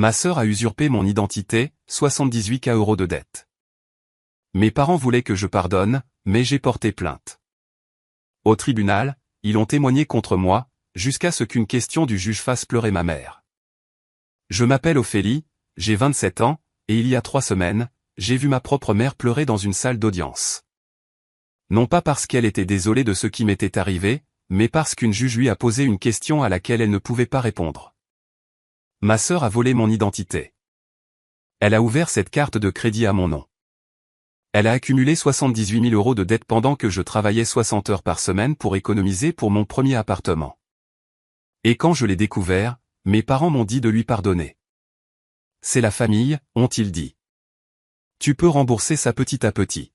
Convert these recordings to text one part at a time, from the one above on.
Ma sœur a usurpé mon identité, 78 000 € de dette. Mes parents voulaient que je pardonne, mais j'ai porté plainte. Au tribunal, ils ont témoigné contre moi, jusqu'à ce qu'une question du juge fasse pleurer ma mère. Je m'appelle Ophélie, j'ai 27 ans, et il y a 3 semaines, j'ai vu ma propre mère pleurer dans une salle d'audience. Non pas parce qu'elle était désolée de ce qui m'était arrivé, mais parce qu'une juge lui a posé une question à laquelle elle ne pouvait pas répondre. Ma sœur a volé mon identité. Elle a ouvert cette carte de crédit à mon nom. Elle a accumulé 78 000 € de dette pendant que je travaillais 60 heures par semaine pour économiser pour mon premier appartement. Et quand je l'ai découvert, mes parents m'ont dit de lui pardonner. C'est la famille, ont-ils dit. Tu peux rembourser ça petit à petit.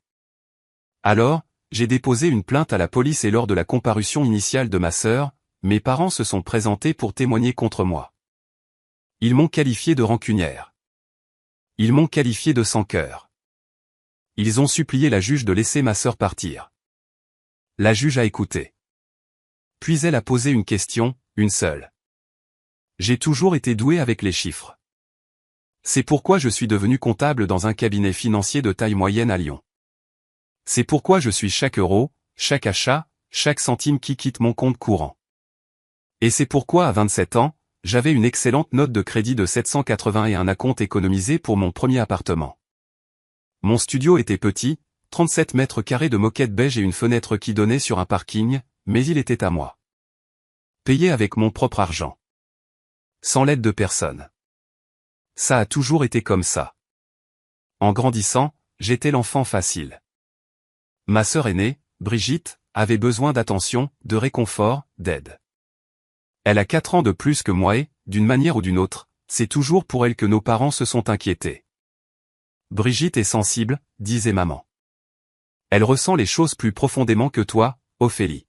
Alors, j'ai déposé une plainte à la police et lors de la comparution initiale de ma sœur, mes parents se sont présentés pour témoigner contre moi. Ils m'ont qualifié de rancunière. Ils m'ont qualifié de sans cœur. Ils ont supplié la juge de laisser ma sœur partir. La juge a écouté. Puis elle a posé une question, une seule. J'ai toujours été doué avec les chiffres. C'est pourquoi je suis devenu comptable dans un cabinet financier de taille moyenne à Lyon. C'est pourquoi je suis chaque euro, chaque achat, chaque centime qui quitte mon compte courant. Et c'est pourquoi à 27 ans, j'avais une excellente note de crédit de 781 acompte économisé pour mon premier appartement. Mon studio était petit, 37 mètres carrés de moquette beige et une fenêtre qui donnait sur un parking, mais il était à moi. Payé avec mon propre argent. Sans l'aide de personne. Ça a toujours été comme ça. En grandissant, j'étais l'enfant facile. Ma sœur aînée, Brigitte, avait besoin d'attention, de réconfort, d'aide. Elle a 4 ans de plus que moi et, d'une manière ou d'une autre, c'est toujours pour elle que nos parents se sont inquiétés. Brigitte est sensible, disait maman. Elle ressent les choses plus profondément que toi, Ophélie.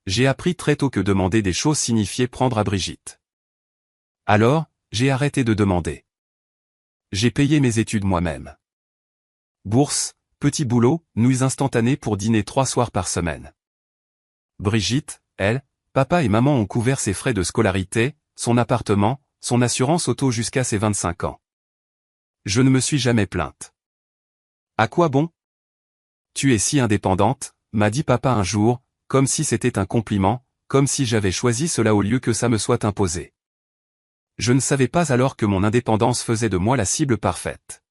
J'ai appris très tôt que demander des choses signifiait prendre à Brigitte. Alors, j'ai arrêté de demander. J'ai payé mes études moi-même. Bourse, petit boulot, nuits instantanées pour dîner 3 soirs par semaine. Brigitte, elle, papa et maman ont couvert ses frais de scolarité, son appartement, son assurance auto jusqu'à ses 25 ans. Je ne me suis jamais plainte. À quoi bon? Tu es si indépendante, m'a dit papa un jour, comme si c'était un compliment, comme si j'avais choisi cela au lieu que ça me soit imposé. Je ne savais pas alors que mon indépendance faisait de moi la cible parfaite.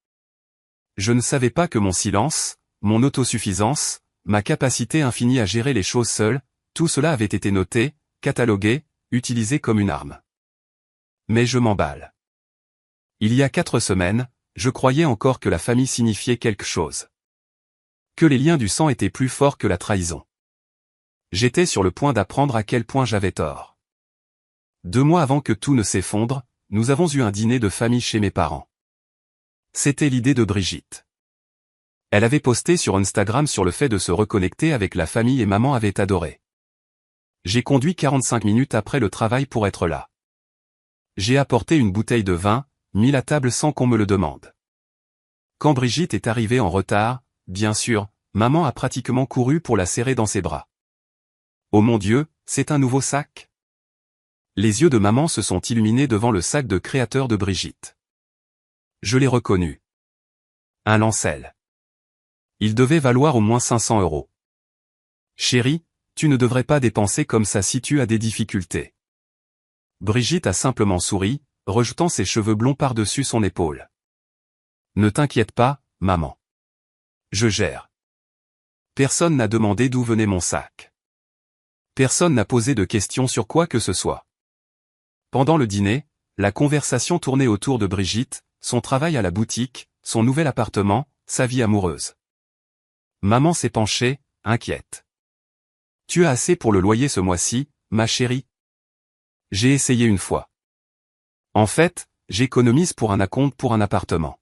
Je ne savais pas que mon silence, mon autosuffisance, ma capacité infinie à gérer les choses seule, tout cela avait été noté, catalogué, utilisé comme une arme. Mais je m'emballe. Il y a 4 semaines, je croyais encore que la famille signifiait quelque chose. Que les liens du sang étaient plus forts que la trahison. J'étais sur le point d'apprendre à quel point j'avais tort. 2 mois avant que tout ne s'effondre, nous avons eu un dîner de famille chez mes parents. C'était l'idée de Brigitte. Elle avait posté sur Instagram sur le fait de se reconnecter avec la famille et maman avait adoré. J'ai conduit 45 minutes après le travail pour être là. J'ai apporté une bouteille de vin, mis la table sans qu'on me le demande. Quand Brigitte est arrivée en retard, bien sûr, maman a pratiquement couru pour la serrer dans ses bras. Oh mon Dieu, c'est un nouveau sac? Les yeux de maman se sont illuminés devant le sac de créateur de Brigitte. Je l'ai reconnu. Un Lancel. Il devait valoir au moins 500 €. Chérie, tu ne devrais pas dépenser comme ça si tu as des difficultés. Brigitte a simplement souri, rejetant ses cheveux blonds par-dessus son épaule. Ne t'inquiète pas, maman. Je gère. Personne n'a demandé d'où venait mon sac. Personne n'a posé de questions sur quoi que ce soit. Pendant le dîner, la conversation tournait autour de Brigitte, son travail à la boutique, son nouvel appartement, sa vie amoureuse. Maman s'est penchée, inquiète. Tu as assez pour le loyer ce mois-ci, ma chérie? J'ai essayé une fois. En fait, j'économise pour un acompte pour un appartement.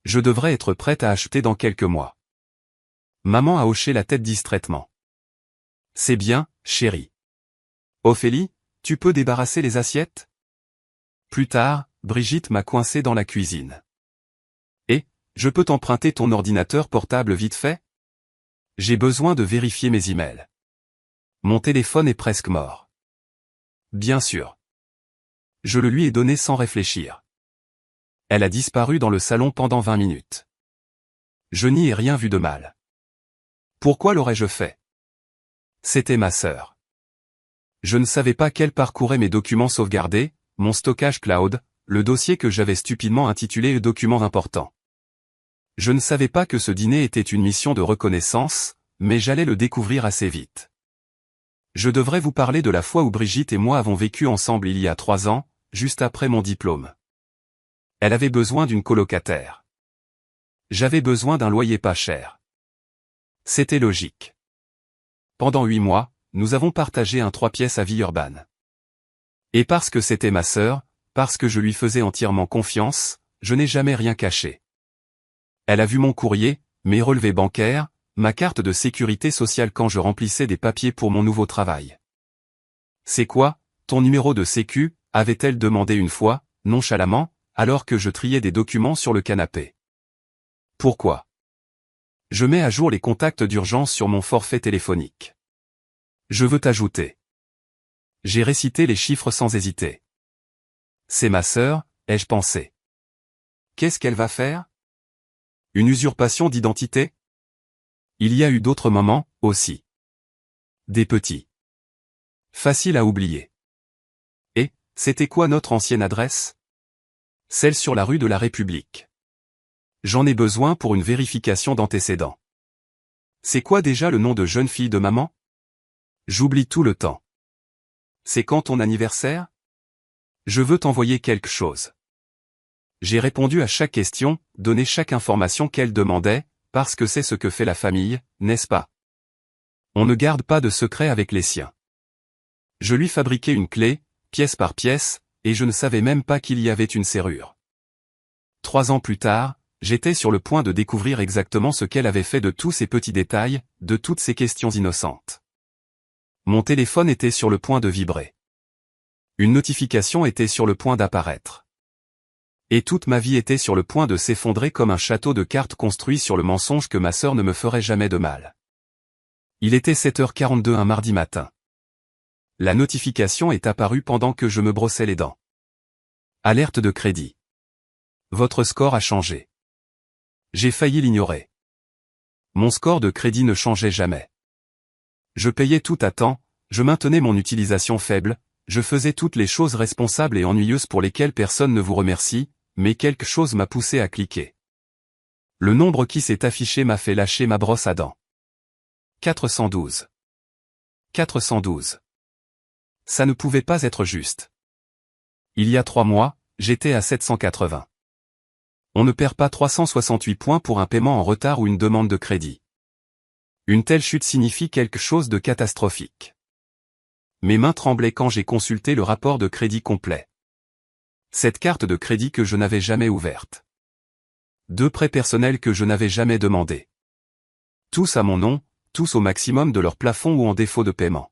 Je devrais être prête à acheter dans quelques mois. Maman a hoché la tête distraitement. C'est bien, chérie. Ophélie, tu peux débarrasser les assiettes? Plus tard, Brigitte m'a coincé dans la cuisine. Et, je peux t'emprunter ton ordinateur portable vite fait? J'ai besoin de vérifier mes emails. Mon téléphone est presque mort. Bien sûr. Je le lui ai donné sans réfléchir. Elle a disparu dans le salon pendant 20 minutes. Je n'y ai rien vu de mal. Pourquoi l'aurais-je fait? C'était ma sœur. Je ne savais pas qu'elle parcourait mes documents sauvegardés, mon stockage cloud, le dossier que j'avais stupidement intitulé « Documents importants ». Je ne savais pas que ce dîner était une mission de reconnaissance, mais j'allais le découvrir assez vite. Je devrais vous parler de la fois où Brigitte et moi avons vécu ensemble il y a 3 ans, juste après mon diplôme. Elle avait besoin d'une colocataire. J'avais besoin d'un loyer pas cher. C'était logique. Pendant 8 mois, nous avons partagé un 3 pièces à Villeurbanne. Et parce que c'était ma sœur, parce que je lui faisais entièrement confiance, je n'ai jamais rien caché. Elle a vu mon courrier, mes relevés bancaires, ma carte de sécurité sociale quand je remplissais des papiers pour mon nouveau travail. C'est quoi, ton numéro de sécu, avait-elle demandé une fois, nonchalamment, alors que je triais des documents sur le canapé. Pourquoi? Je mets à jour les contacts d'urgence sur mon forfait téléphonique. Je veux t'ajouter. J'ai récité les chiffres sans hésiter. C'est ma sœur, ai-je pensé. Qu'est-ce qu'elle va faire? Une usurpation d'identité? Il y a eu d'autres moments, aussi. Des petits. Facile à oublier. Et, c'était quoi notre ancienne adresse? Celle sur la rue de la République. J'en ai besoin pour une vérification d'antécédents. C'est quoi déjà le nom de jeune fille de maman? J'oublie tout le temps. C'est quand ton anniversaire? Je veux t'envoyer quelque chose. J'ai répondu à chaque question, donné chaque information qu'elle demandait, parce que c'est ce que fait la famille, n'est-ce pas? On ne garde pas de secret avec les siens. Je lui fabriquais une clé, pièce par pièce, et je ne savais même pas qu'il y avait une serrure. 3 ans plus tard, j'étais sur le point de découvrir exactement ce qu'elle avait fait de tous ces petits détails, de toutes ces questions innocentes. Mon téléphone était sur le point de vibrer. Une notification était sur le point d'apparaître. Et toute ma vie était sur le point de s'effondrer comme un château de cartes construit sur le mensonge que ma sœur ne me ferait jamais de mal. Il était 7h42 un mardi matin. La notification est apparue pendant que je me brossais les dents. Alerte de crédit. Votre score a changé. J'ai failli l'ignorer. Mon score de crédit ne changeait jamais. Je payais tout à temps, je maintenais mon utilisation faible, je faisais toutes les choses responsables et ennuyeuses pour lesquelles personne ne vous remercie, mais quelque chose m'a poussé à cliquer. Le nombre qui s'est affiché m'a fait lâcher ma brosse à dents. 412. 412. Ça ne pouvait pas être juste. Il y a 3 mois, j'étais à 780. On ne perd pas 368 points pour un paiement en retard ou une demande de crédit. Une telle chute signifie quelque chose de catastrophique. Mes mains tremblaient quand j'ai consulté le rapport de crédit complet. Cette carte de crédit que je n'avais jamais ouverte. 2 prêts personnels que je n'avais jamais demandés. Tous à mon nom, tous au maximum de leur plafond ou en défaut de paiement.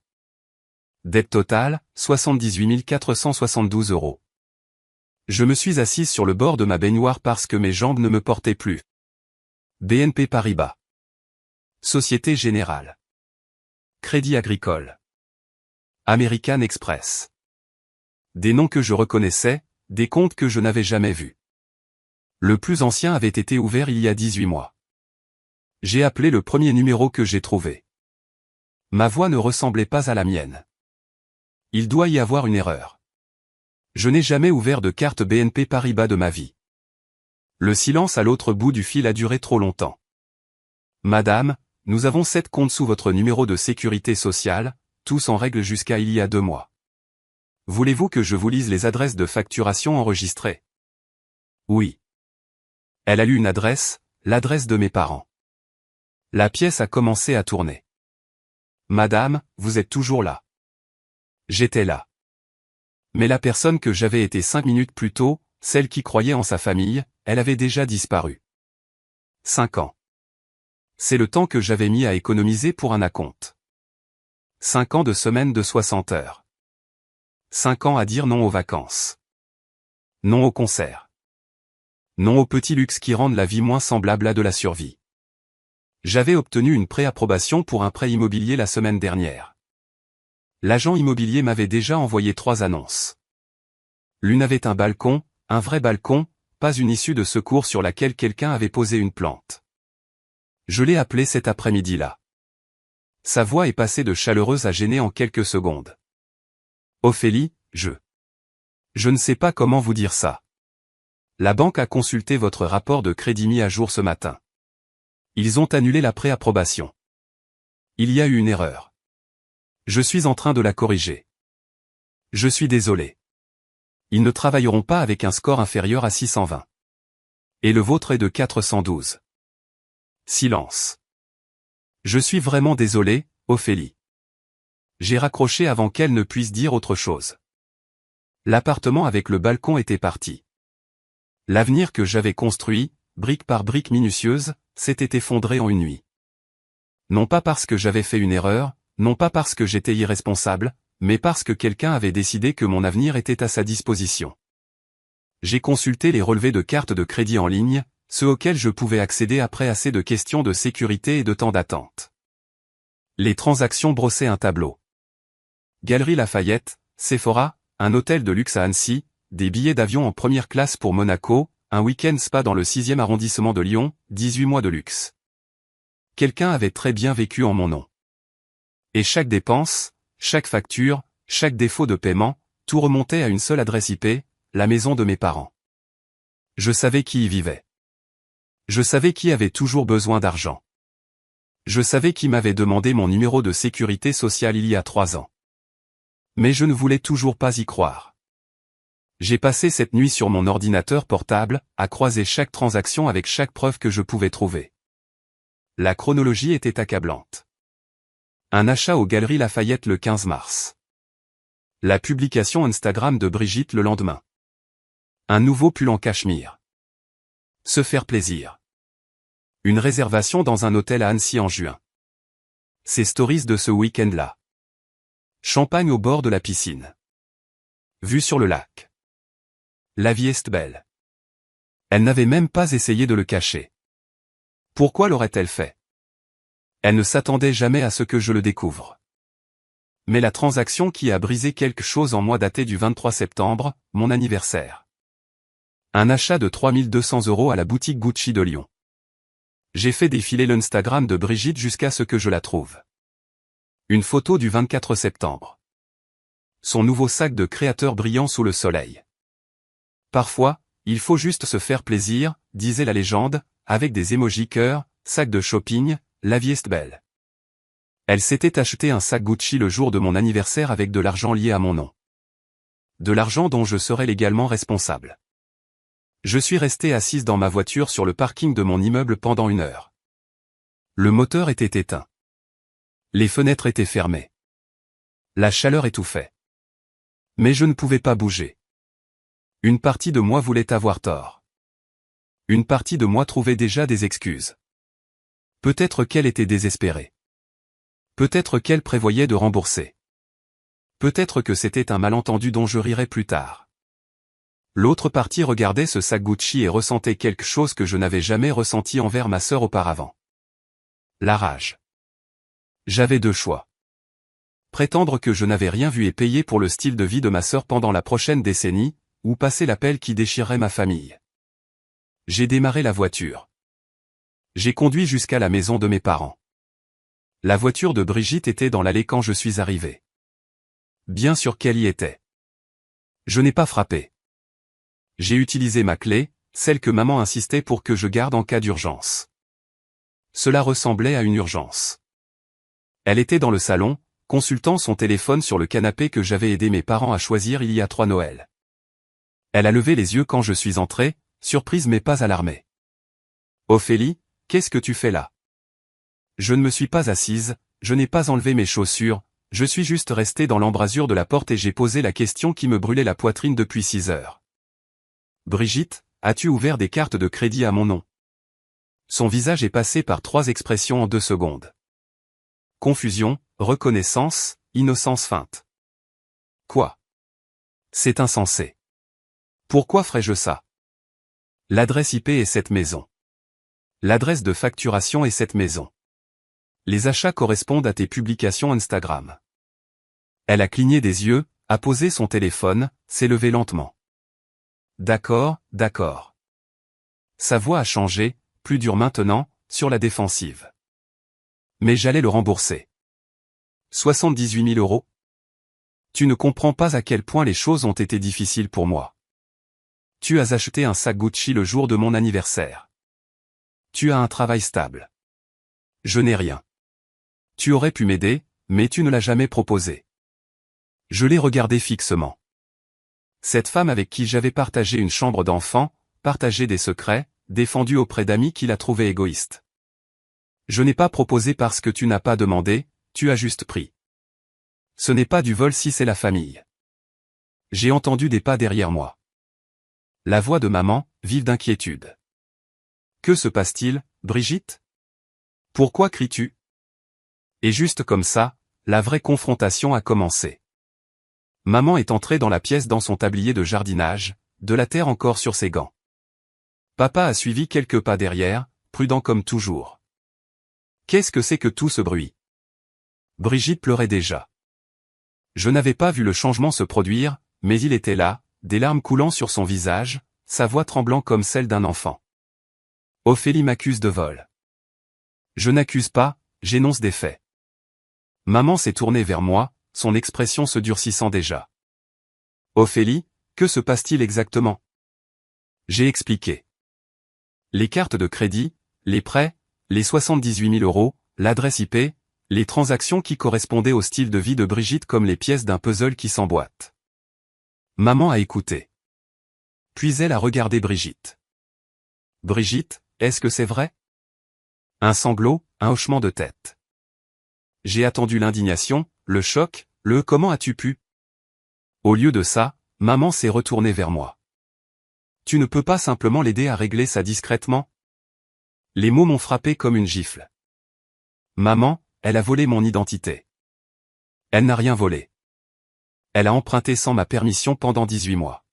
Dette totale, 78 472 €. Je me suis assise sur le bord de ma baignoire parce que mes jambes ne me portaient plus. BNP Paribas. Société Générale. Crédit Agricole. American Express. Des noms que je reconnaissais, des comptes que je n'avais jamais vus. Le plus ancien avait été ouvert il y a 18 mois. J'ai appelé le premier numéro que j'ai trouvé. Ma voix ne ressemblait pas à la mienne. Il doit y avoir une erreur. Je n'ai jamais ouvert de carte BNP Paribas de ma vie. Le silence à l'autre bout du fil a duré trop longtemps. Madame, nous avons 7 comptes sous votre numéro de sécurité sociale, tous en règle jusqu'à il y a 2 mois. Voulez-vous que je vous lise les adresses de facturation enregistrées? Oui. Elle a lu une adresse, l'adresse de mes parents. La pièce a commencé à tourner. Madame, vous êtes toujours là. J'étais là. Mais la personne que j'avais été 5 minutes plus tôt, celle qui croyait en sa famille, elle avait déjà disparu. 5 ans. C'est le temps que j'avais mis à économiser pour un acompte. 5 ans de semaine de 60 heures. 5 ans à dire non aux vacances. Non au concert. Non aux petits luxes qui rendent la vie moins semblable à de la survie. J'avais obtenu une préapprobation pour un prêt immobilier la semaine dernière. L'agent immobilier m'avait déjà envoyé 3 annonces. L'une avait un balcon, un vrai balcon, pas une issue de secours sur laquelle quelqu'un avait posé une plante. Je l'ai appelé cet après-midi-là. Sa voix est passée de chaleureuse à gênée en quelques secondes. Ophélie, je ne sais pas comment vous dire ça. La banque a consulté votre rapport de crédit mis à jour ce matin. Ils ont annulé la préapprobation. Il y a eu une erreur. Je suis en train de la corriger. Je suis désolé. Ils ne travailleront pas avec un score inférieur à 620. Et le vôtre est de 412. Silence. Je suis vraiment désolé, Ophélie. J'ai raccroché avant qu'elle ne puisse dire autre chose. L'appartement avec le balcon était parti. L'avenir que j'avais construit, brique par brique minutieuse, s'était effondré en une nuit. Non pas parce que j'avais fait une erreur, non pas parce que j'étais irresponsable, mais parce que quelqu'un avait décidé que mon avenir était à sa disposition. J'ai consulté les relevés de cartes de crédit en ligne, ceux auxquels je pouvais accéder après assez de questions de sécurité et de temps d'attente. Les transactions brossaient un tableau. Galerie Lafayette, Sephora, un hôtel de luxe à Annecy, des billets d'avion en première classe pour Monaco, un week-end spa dans le 6e arrondissement de Lyon, 18 mois de luxe. Quelqu'un avait très bien vécu en mon nom. Et chaque dépense, chaque facture, chaque défaut de paiement, tout remontait à une seule adresse IP, la maison de mes parents. Je savais qui y vivait. Je savais qui avait toujours besoin d'argent. Je savais qui m'avait demandé mon numéro de sécurité sociale il y a 3 ans. Mais je ne voulais toujours pas y croire. J'ai passé cette nuit sur mon ordinateur portable, à croiser chaque transaction avec chaque preuve que je pouvais trouver. La chronologie était accablante. Un achat aux Galeries Lafayette le 15 mars. La publication Instagram de Brigitte le lendemain. Un nouveau pull en cachemire. Se faire plaisir. Une réservation dans un hôtel à Annecy en juin. Ces stories de ce week-end-là. Champagne au bord de la piscine. Vue sur le lac. La vie est belle. Elle n'avait même pas essayé de le cacher. Pourquoi l'aurait-elle fait? Elle ne s'attendait jamais à ce que je le découvre. Mais la transaction qui a brisé quelque chose en moi datait du 23 septembre, mon anniversaire. Un achat de 3200 € à la boutique Gucci de Lyon. J'ai fait défiler l'Instagram de Brigitte jusqu'à ce que je la trouve. Une photo du 24 septembre. Son nouveau sac de créateur brillant sous le soleil. Parfois, il faut juste se faire plaisir, disait la légende, avec des émojis cœur, sac de shopping, la vie est belle. Elle s'était acheté un sac Gucci le jour de mon anniversaire avec de l'argent lié à mon nom. De l'argent dont je serais légalement responsable. Je suis resté assise dans ma voiture sur le parking de mon immeuble pendant 1 heure. Le moteur était éteint. Les fenêtres étaient fermées. La chaleur étouffait. Mais je ne pouvais pas bouger. Une partie de moi voulait avoir tort. Une partie de moi trouvait déjà des excuses. Peut-être qu'elle était désespérée. Peut-être qu'elle prévoyait de rembourser. Peut-être que c'était un malentendu dont je rirais plus tard. L'autre partie regardait ce sac Gucci et ressentait quelque chose que je n'avais jamais ressenti envers ma sœur auparavant. La rage. J'avais 2 choix. Prétendre que je n'avais rien vu et payer pour le style de vie de ma sœur pendant la prochaine décennie, ou passer l'appel qui déchirerait ma famille. J'ai démarré la voiture. J'ai conduit jusqu'à la maison de mes parents. La voiture de Brigitte était dans l'allée quand je suis arrivé. Bien sûr qu'elle y était. Je n'ai pas frappé. J'ai utilisé ma clé, celle que maman insistait pour que je garde en cas d'urgence. Cela ressemblait à une urgence. Elle était dans le salon, consultant son téléphone sur le canapé que j'avais aidé mes parents à choisir il y a 3 Noëls. Elle a levé les yeux quand je suis entré, surprise mais pas alarmée. Ophélie, qu'est-ce que tu fais là? Je ne me suis pas assise, je n'ai pas enlevé mes chaussures, je suis juste resté dans l'embrasure de la porte et j'ai posé la question qui me brûlait la poitrine depuis 6 heures. Brigitte, as-tu ouvert des cartes de crédit à mon nom? Son visage est passé par 3 expressions en 2 secondes. Confusion, reconnaissance, innocence feinte. Quoi? C'est insensé. Pourquoi ferais-je ça? L'adresse IP est cette maison. L'adresse de facturation est cette maison. Les achats correspondent à tes publications Instagram. Elle a cligné des yeux, a posé son téléphone, s'est levée lentement. D'accord, d'accord. Sa voix a changé, plus dure maintenant, sur la défensive. Mais j'allais le rembourser. 78 000 euros? Tu ne comprends pas à quel point les choses ont été difficiles pour moi. Tu as acheté un sac Gucci le jour de mon anniversaire. Tu as un travail stable. Je n'ai rien. Tu aurais pu m'aider, mais tu ne l'as jamais proposé. Je l'ai regardé fixement. Cette femme avec qui j'avais partagé une chambre d'enfant, partagé des secrets, défendu auprès d'amis qui la trouvaient égoïste. Je n'ai pas proposé parce que tu n'as pas demandé, tu as juste pris. Ce n'est pas du vol si c'est la famille. J'ai entendu des pas derrière moi. La voix de maman, vive d'inquiétude. Que se passe-t-il, Brigitte? Pourquoi cries-tu? Et juste comme ça, la vraie confrontation a commencé. Maman est entrée dans la pièce dans son tablier de jardinage, de la terre encore sur ses gants. Papa a suivi quelques pas derrière, prudent comme toujours. Qu'est-ce que c'est que tout ce bruit? Brigitte pleurait déjà. Je n'avais pas vu le changement se produire, mais il était là, des larmes coulant sur son visage, sa voix tremblant comme celle d'un enfant. Ophélie m'accuse de vol. Je n'accuse pas, j'énonce des faits. Maman s'est tournée vers moi, son expression se durcissant déjà. Ophélie, que se passe-t-il exactement? J'ai expliqué. Les cartes de crédit, les prêts, les 78 000 euros, l'adresse IP, les transactions qui correspondaient au style de vie de Brigitte comme les pièces d'un puzzle qui s'emboîte. Maman a écouté. Puis elle a regardé Brigitte. Brigitte, est-ce que c'est vrai? Un sanglot, un hochement de tête. J'ai attendu l'indignation, le choc, le « comment as-tu pu ?» Au lieu de ça, maman s'est retournée vers moi. Tu ne peux pas simplement l'aider à régler ça discrètement? Les mots m'ont frappé comme une gifle. Maman, elle a volé mon identité. Elle n'a rien volé. Elle a emprunté sans ma permission pendant 18 mois.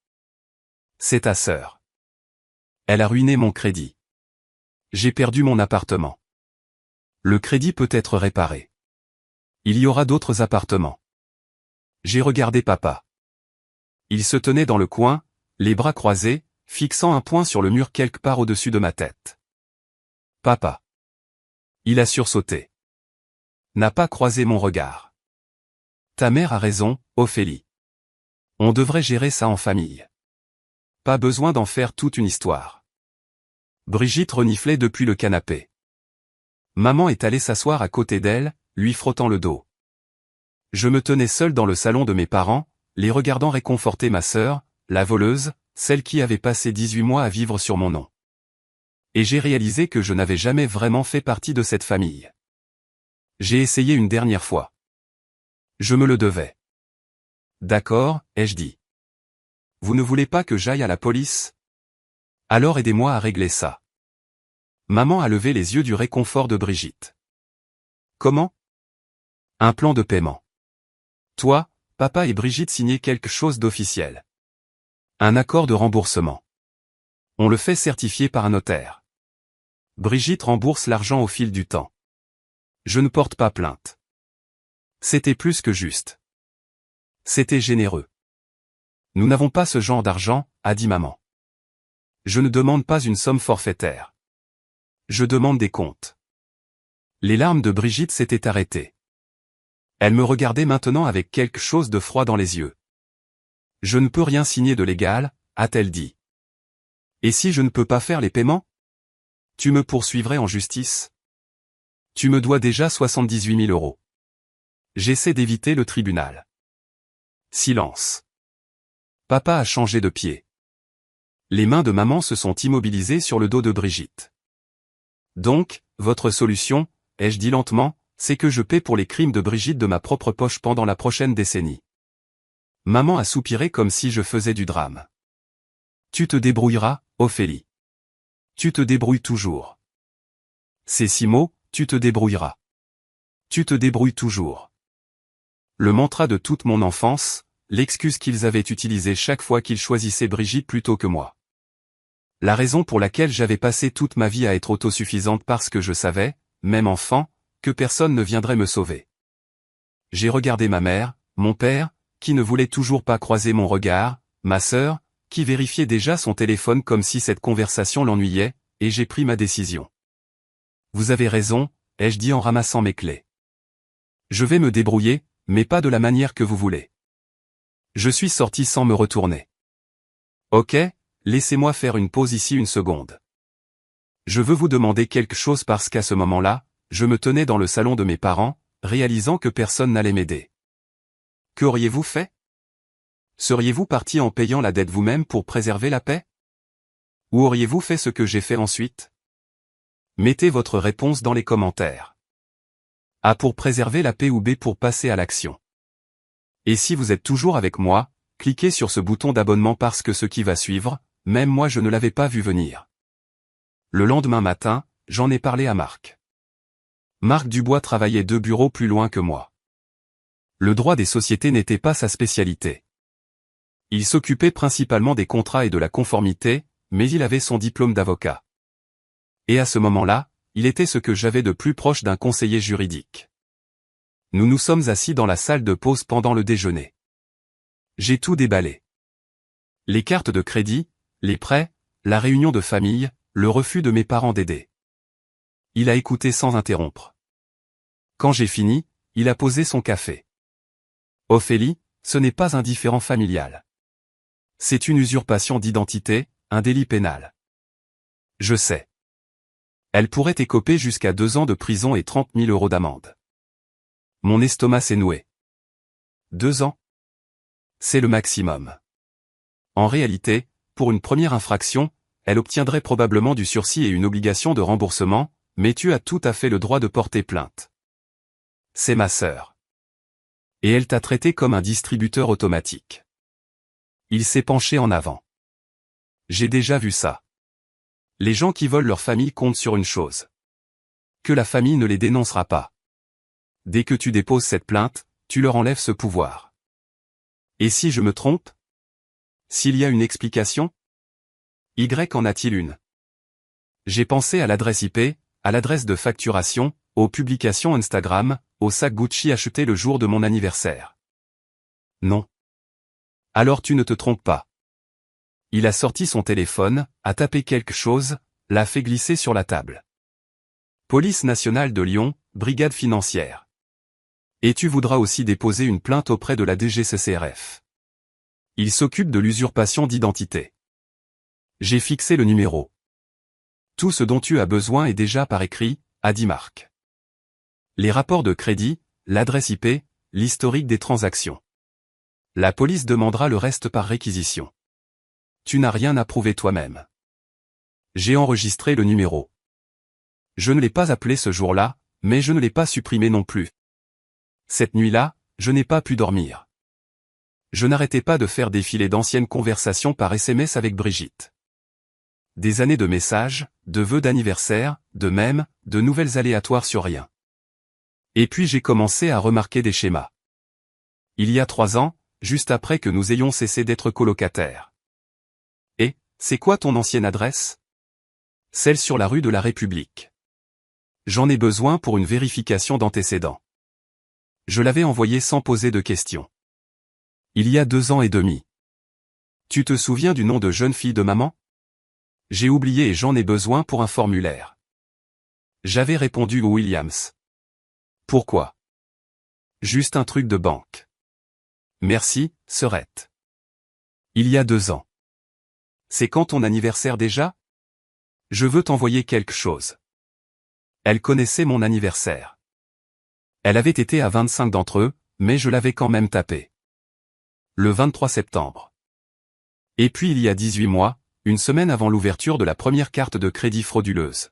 C'est ta sœur. Elle a ruiné mon crédit. J'ai perdu mon appartement. Le crédit peut être réparé. Il y aura d'autres appartements. J'ai regardé papa. Il se tenait dans le coin, les bras croisés, fixant un poing sur le mur quelque part au-dessus de ma tête. Papa. Il a sursauté. N'a pas croisé mon regard. Ta mère a raison, Ophélie. On devrait gérer ça en famille. Pas besoin d'en faire toute une histoire. Brigitte reniflait depuis le canapé. Maman est allée s'asseoir à côté d'elle, lui frottant le dos. Je me tenais seul dans le salon de mes parents, les regardant réconforter ma sœur, la voleuse, celle qui avait passé 18 mois à vivre sur mon nom. Et j'ai réalisé que je n'avais jamais vraiment fait partie de cette famille. J'ai essayé une dernière fois. Je me le devais. D'accord, ai-je dit. Vous ne voulez pas que j'aille à la police? Alors aidez-moi à régler ça. Maman a levé les yeux du réconfort de Brigitte. Comment? Un plan de paiement. Toi, papa et Brigitte signaient quelque chose d'officiel. Un accord de remboursement. On le fait certifier par un notaire. Brigitte rembourse l'argent au fil du temps. Je ne porte pas plainte. C'était plus que juste. C'était généreux. Nous n'avons pas ce genre d'argent, a dit maman. Je ne demande pas une somme forfaitaire. Je demande des comptes. Les larmes de Brigitte s'étaient arrêtées. Elle me regardait maintenant avec quelque chose de froid dans les yeux. Je ne peux rien signer de légal, a-t-elle dit. Et si je ne peux pas faire les paiements? Tu me poursuivrais en justice? Tu me dois déjà 78 000 euros. J'essaie d'éviter le tribunal. Silence. Papa a changé de pied. Les mains de maman se sont immobilisées sur le dos de Brigitte. Donc, votre solution, ai-je dit lentement, c'est que je paie pour les crimes de Brigitte de ma propre poche pendant la prochaine décennie. Maman a soupiré comme si je faisais du drame. Tu te débrouilleras, Ophélie. Tu te débrouilles toujours. Ces 6 mots, tu te débrouilleras. Tu te débrouilles toujours. Le mantra de toute mon enfance, l'excuse qu'ils avaient utilisée chaque fois qu'ils choisissaient Brigitte plutôt que moi. La raison pour laquelle j'avais passé toute ma vie à être autosuffisante parce que je savais, même enfant, que personne ne viendrait me sauver. J'ai regardé ma mère, mon père, qui ne voulait toujours pas croiser mon regard, ma sœur, qui vérifiait déjà son téléphone comme si cette conversation l'ennuyait, et j'ai pris ma décision. Vous avez raison, ai-je dit en ramassant mes clés. Je vais me débrouiller, mais pas de la manière que vous voulez. Je suis sorti sans me retourner. Ok, laissez-moi faire une pause ici une seconde. Je veux vous demander quelque chose parce qu'à ce moment-là, je me tenais dans le salon de mes parents, réalisant que personne n'allait m'aider. Qu'auriez-vous fait? Seriez-vous parti en payant la dette vous-même pour préserver la paix? Ou auriez-vous fait ce que j'ai fait ensuite? Mettez votre réponse dans les commentaires. A pour préserver la paix ou B pour passer à l'action. Et si vous êtes toujours avec moi, cliquez sur ce bouton d'abonnement parce que ce qui va suivre, même moi je ne l'avais pas vu venir. Le lendemain matin, j'en ai parlé à Marc. Marc Dubois travaillait 2 bureaux plus loin que moi. Le droit des sociétés n'était pas sa spécialité. Il s'occupait principalement des contrats et de la conformité, mais il avait son diplôme d'avocat. Et à ce moment-là, il était ce que j'avais de plus proche d'un conseiller juridique. Nous nous sommes assis dans la salle de pause pendant le déjeuner. J'ai tout déballé. Les cartes de crédit, les prêts, la réunion de famille, le refus de mes parents d'aider. Il a écouté sans interrompre. Quand j'ai fini, il a posé son café. Ophélie, ce n'est pas un différend familial. C'est une usurpation d'identité, un délit pénal. Je sais. Elle pourrait écoper jusqu'à 2 ans de prison et 30 000 € d'amende. Mon estomac s'est noué. 2 ans? C'est le maximum. En réalité, pour une première infraction, elle obtiendrait probablement du sursis et une obligation de remboursement, mais tu as tout à fait le droit de porter plainte. C'est ma sœur. Et elle t'a traité comme un distributeur automatique. Il s'est penché en avant. J'ai déjà vu ça. Les gens qui volent leur famille comptent sur une chose. Que la famille ne les dénoncera pas. Dès que tu déposes cette plainte, tu leur enlèves ce pouvoir. Et si je me trompe? S'il y a une explication? Y en a-t-il une? J'ai pensé à l'adresse IP, à l'adresse de facturation, aux publications Instagram, au sac Gucci acheté le jour de mon anniversaire. Non. Alors tu ne te trompes pas. Il a sorti son téléphone, a tapé quelque chose, l'a fait glisser sur la table. Police nationale de Lyon, brigade financière. Et tu voudras aussi déposer une plainte auprès de la DGCCRF. Il s'occupe de l'usurpation d'identité. J'ai fixé le numéro. Tout ce dont tu as besoin est déjà par écrit, a dit Marc. Les rapports de crédit, l'adresse IP, l'historique des transactions. La police demandera le reste par réquisition. Tu n'as rien à prouver toi-même. J'ai enregistré le numéro. Je ne l'ai pas appelé ce jour-là, mais je ne l'ai pas supprimé non plus. Cette nuit-là, je n'ai pas pu dormir. Je n'arrêtais pas de faire défiler d'anciennes conversations par SMS avec Brigitte. Des années de messages, de vœux d'anniversaire, de mèmes, de nouvelles aléatoires sur rien. Et puis j'ai commencé à remarquer des schémas. Il y a 3 ans, juste après que nous ayons cessé d'être colocataires. Et, c'est quoi ton ancienne adresse? Celle sur la rue de la République. J'en ai besoin pour une vérification d'antécédents. Je l'avais envoyé sans poser de questions. Il y a 2 ans et demi. Tu te souviens du nom de jeune fille de maman? J'ai oublié et j'en ai besoin pour un formulaire. J'avais répondu Williams. Pourquoi? Juste un truc de banque. Merci, sœurette. Il y a 2 ans. C'est quand ton anniversaire déjà? Je veux t'envoyer quelque chose. Elle connaissait mon anniversaire. Elle avait été à 25 d'entre eux, mais je l'avais quand même tapé. Le 23 septembre. Et puis il y a 18 mois, une semaine avant l'ouverture de la première carte de crédit frauduleuse.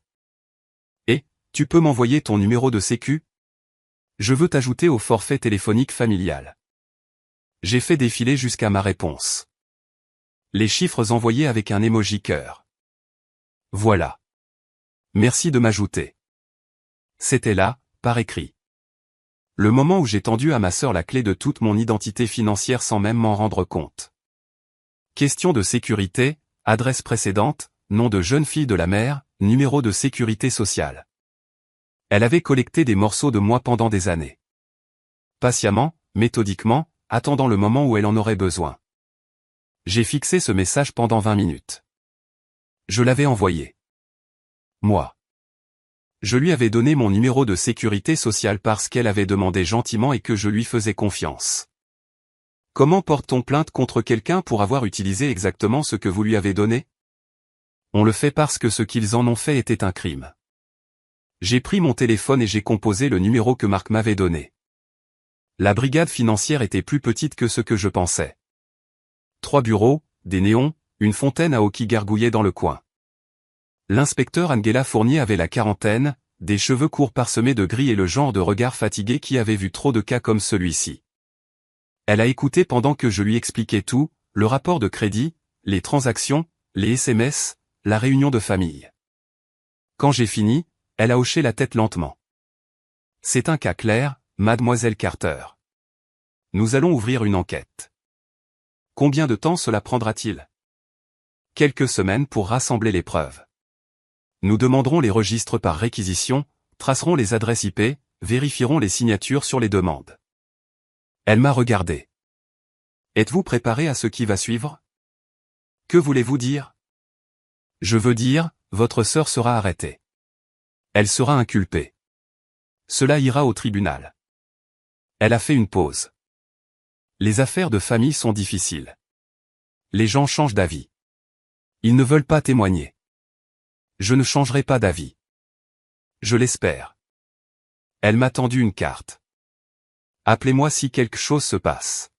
Et, tu peux m'envoyer ton numéro de sécu? Je veux t'ajouter au forfait téléphonique familial. J'ai fait défiler jusqu'à ma réponse. Les chiffres envoyés avec un emoji cœur. Voilà. Merci de m'ajouter. C'était là, par écrit. Le moment où j'ai tendu à ma sœur la clé de toute mon identité financière sans même m'en rendre compte. Question de sécurité, adresse précédente, nom de jeune fille de la mère, numéro de sécurité sociale. Elle avait collecté des morceaux de moi pendant des années. Patiemment, méthodiquement, attendant le moment où elle en aurait besoin. J'ai fixé ce message pendant 20 minutes. Je l'avais envoyé. moi. Je lui avais donné mon numéro de sécurité sociale parce qu'elle avait demandé gentiment et que je lui faisais confiance. Comment porte-t-on plainte contre quelqu'un pour avoir utilisé exactement ce que vous lui avez donné? On le fait parce que ce qu'ils en ont fait était un crime. J'ai pris mon téléphone et j'ai composé le numéro que Marc m'avait donné. La brigade financière était plus petite que ce que je pensais. 3 bureaux, des néons, une fontaine à eau qui gargouillait dans le coin. L'inspecteur Angela Fournier avait la quarantaine, des cheveux courts parsemés de gris et le genre de regard fatigué qui avait vu trop de cas comme celui-ci. Elle a écouté pendant que je lui expliquais tout, le rapport de crédit, les transactions, les SMS, la réunion de famille. Quand j'ai fini, elle a hoché la tête lentement. C'est un cas clair, mademoiselle Carter. Nous allons ouvrir une enquête. Combien de temps cela prendra-t-il? Quelques semaines pour rassembler les preuves. Nous demanderons les registres par réquisition, tracerons les adresses IP, vérifierons les signatures sur les demandes. Elle m'a regardé. Êtes-vous préparé à ce qui va suivre? Que voulez-vous dire? Je veux dire, votre sœur sera arrêtée. Elle sera inculpée. Cela ira au tribunal. Elle a fait une pause. Les affaires de famille sont difficiles. Les gens changent d'avis. Ils ne veulent pas témoigner. Je ne changerai pas d'avis. Je l'espère. Elle m'a tendu une carte. Appelez-moi si quelque chose se passe.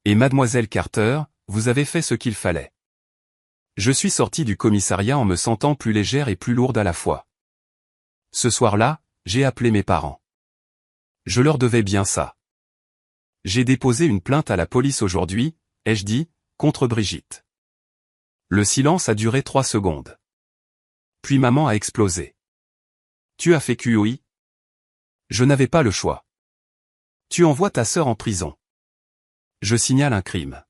Et mademoiselle Carter, vous avez fait ce qu'il fallait. Je suis sorti du commissariat en me sentant plus légère et plus lourde à la fois. Ce soir-là, j'ai appelé mes parents. Je leur devais bien ça. J'ai déposé une plainte à la police aujourd'hui, ai-je dit, contre Brigitte. Le silence a duré 3 secondes. Puis maman a explosé. Tu as fait QOI? Je n'avais pas le choix. Tu envoies ta sœur en prison. Je signale un crime.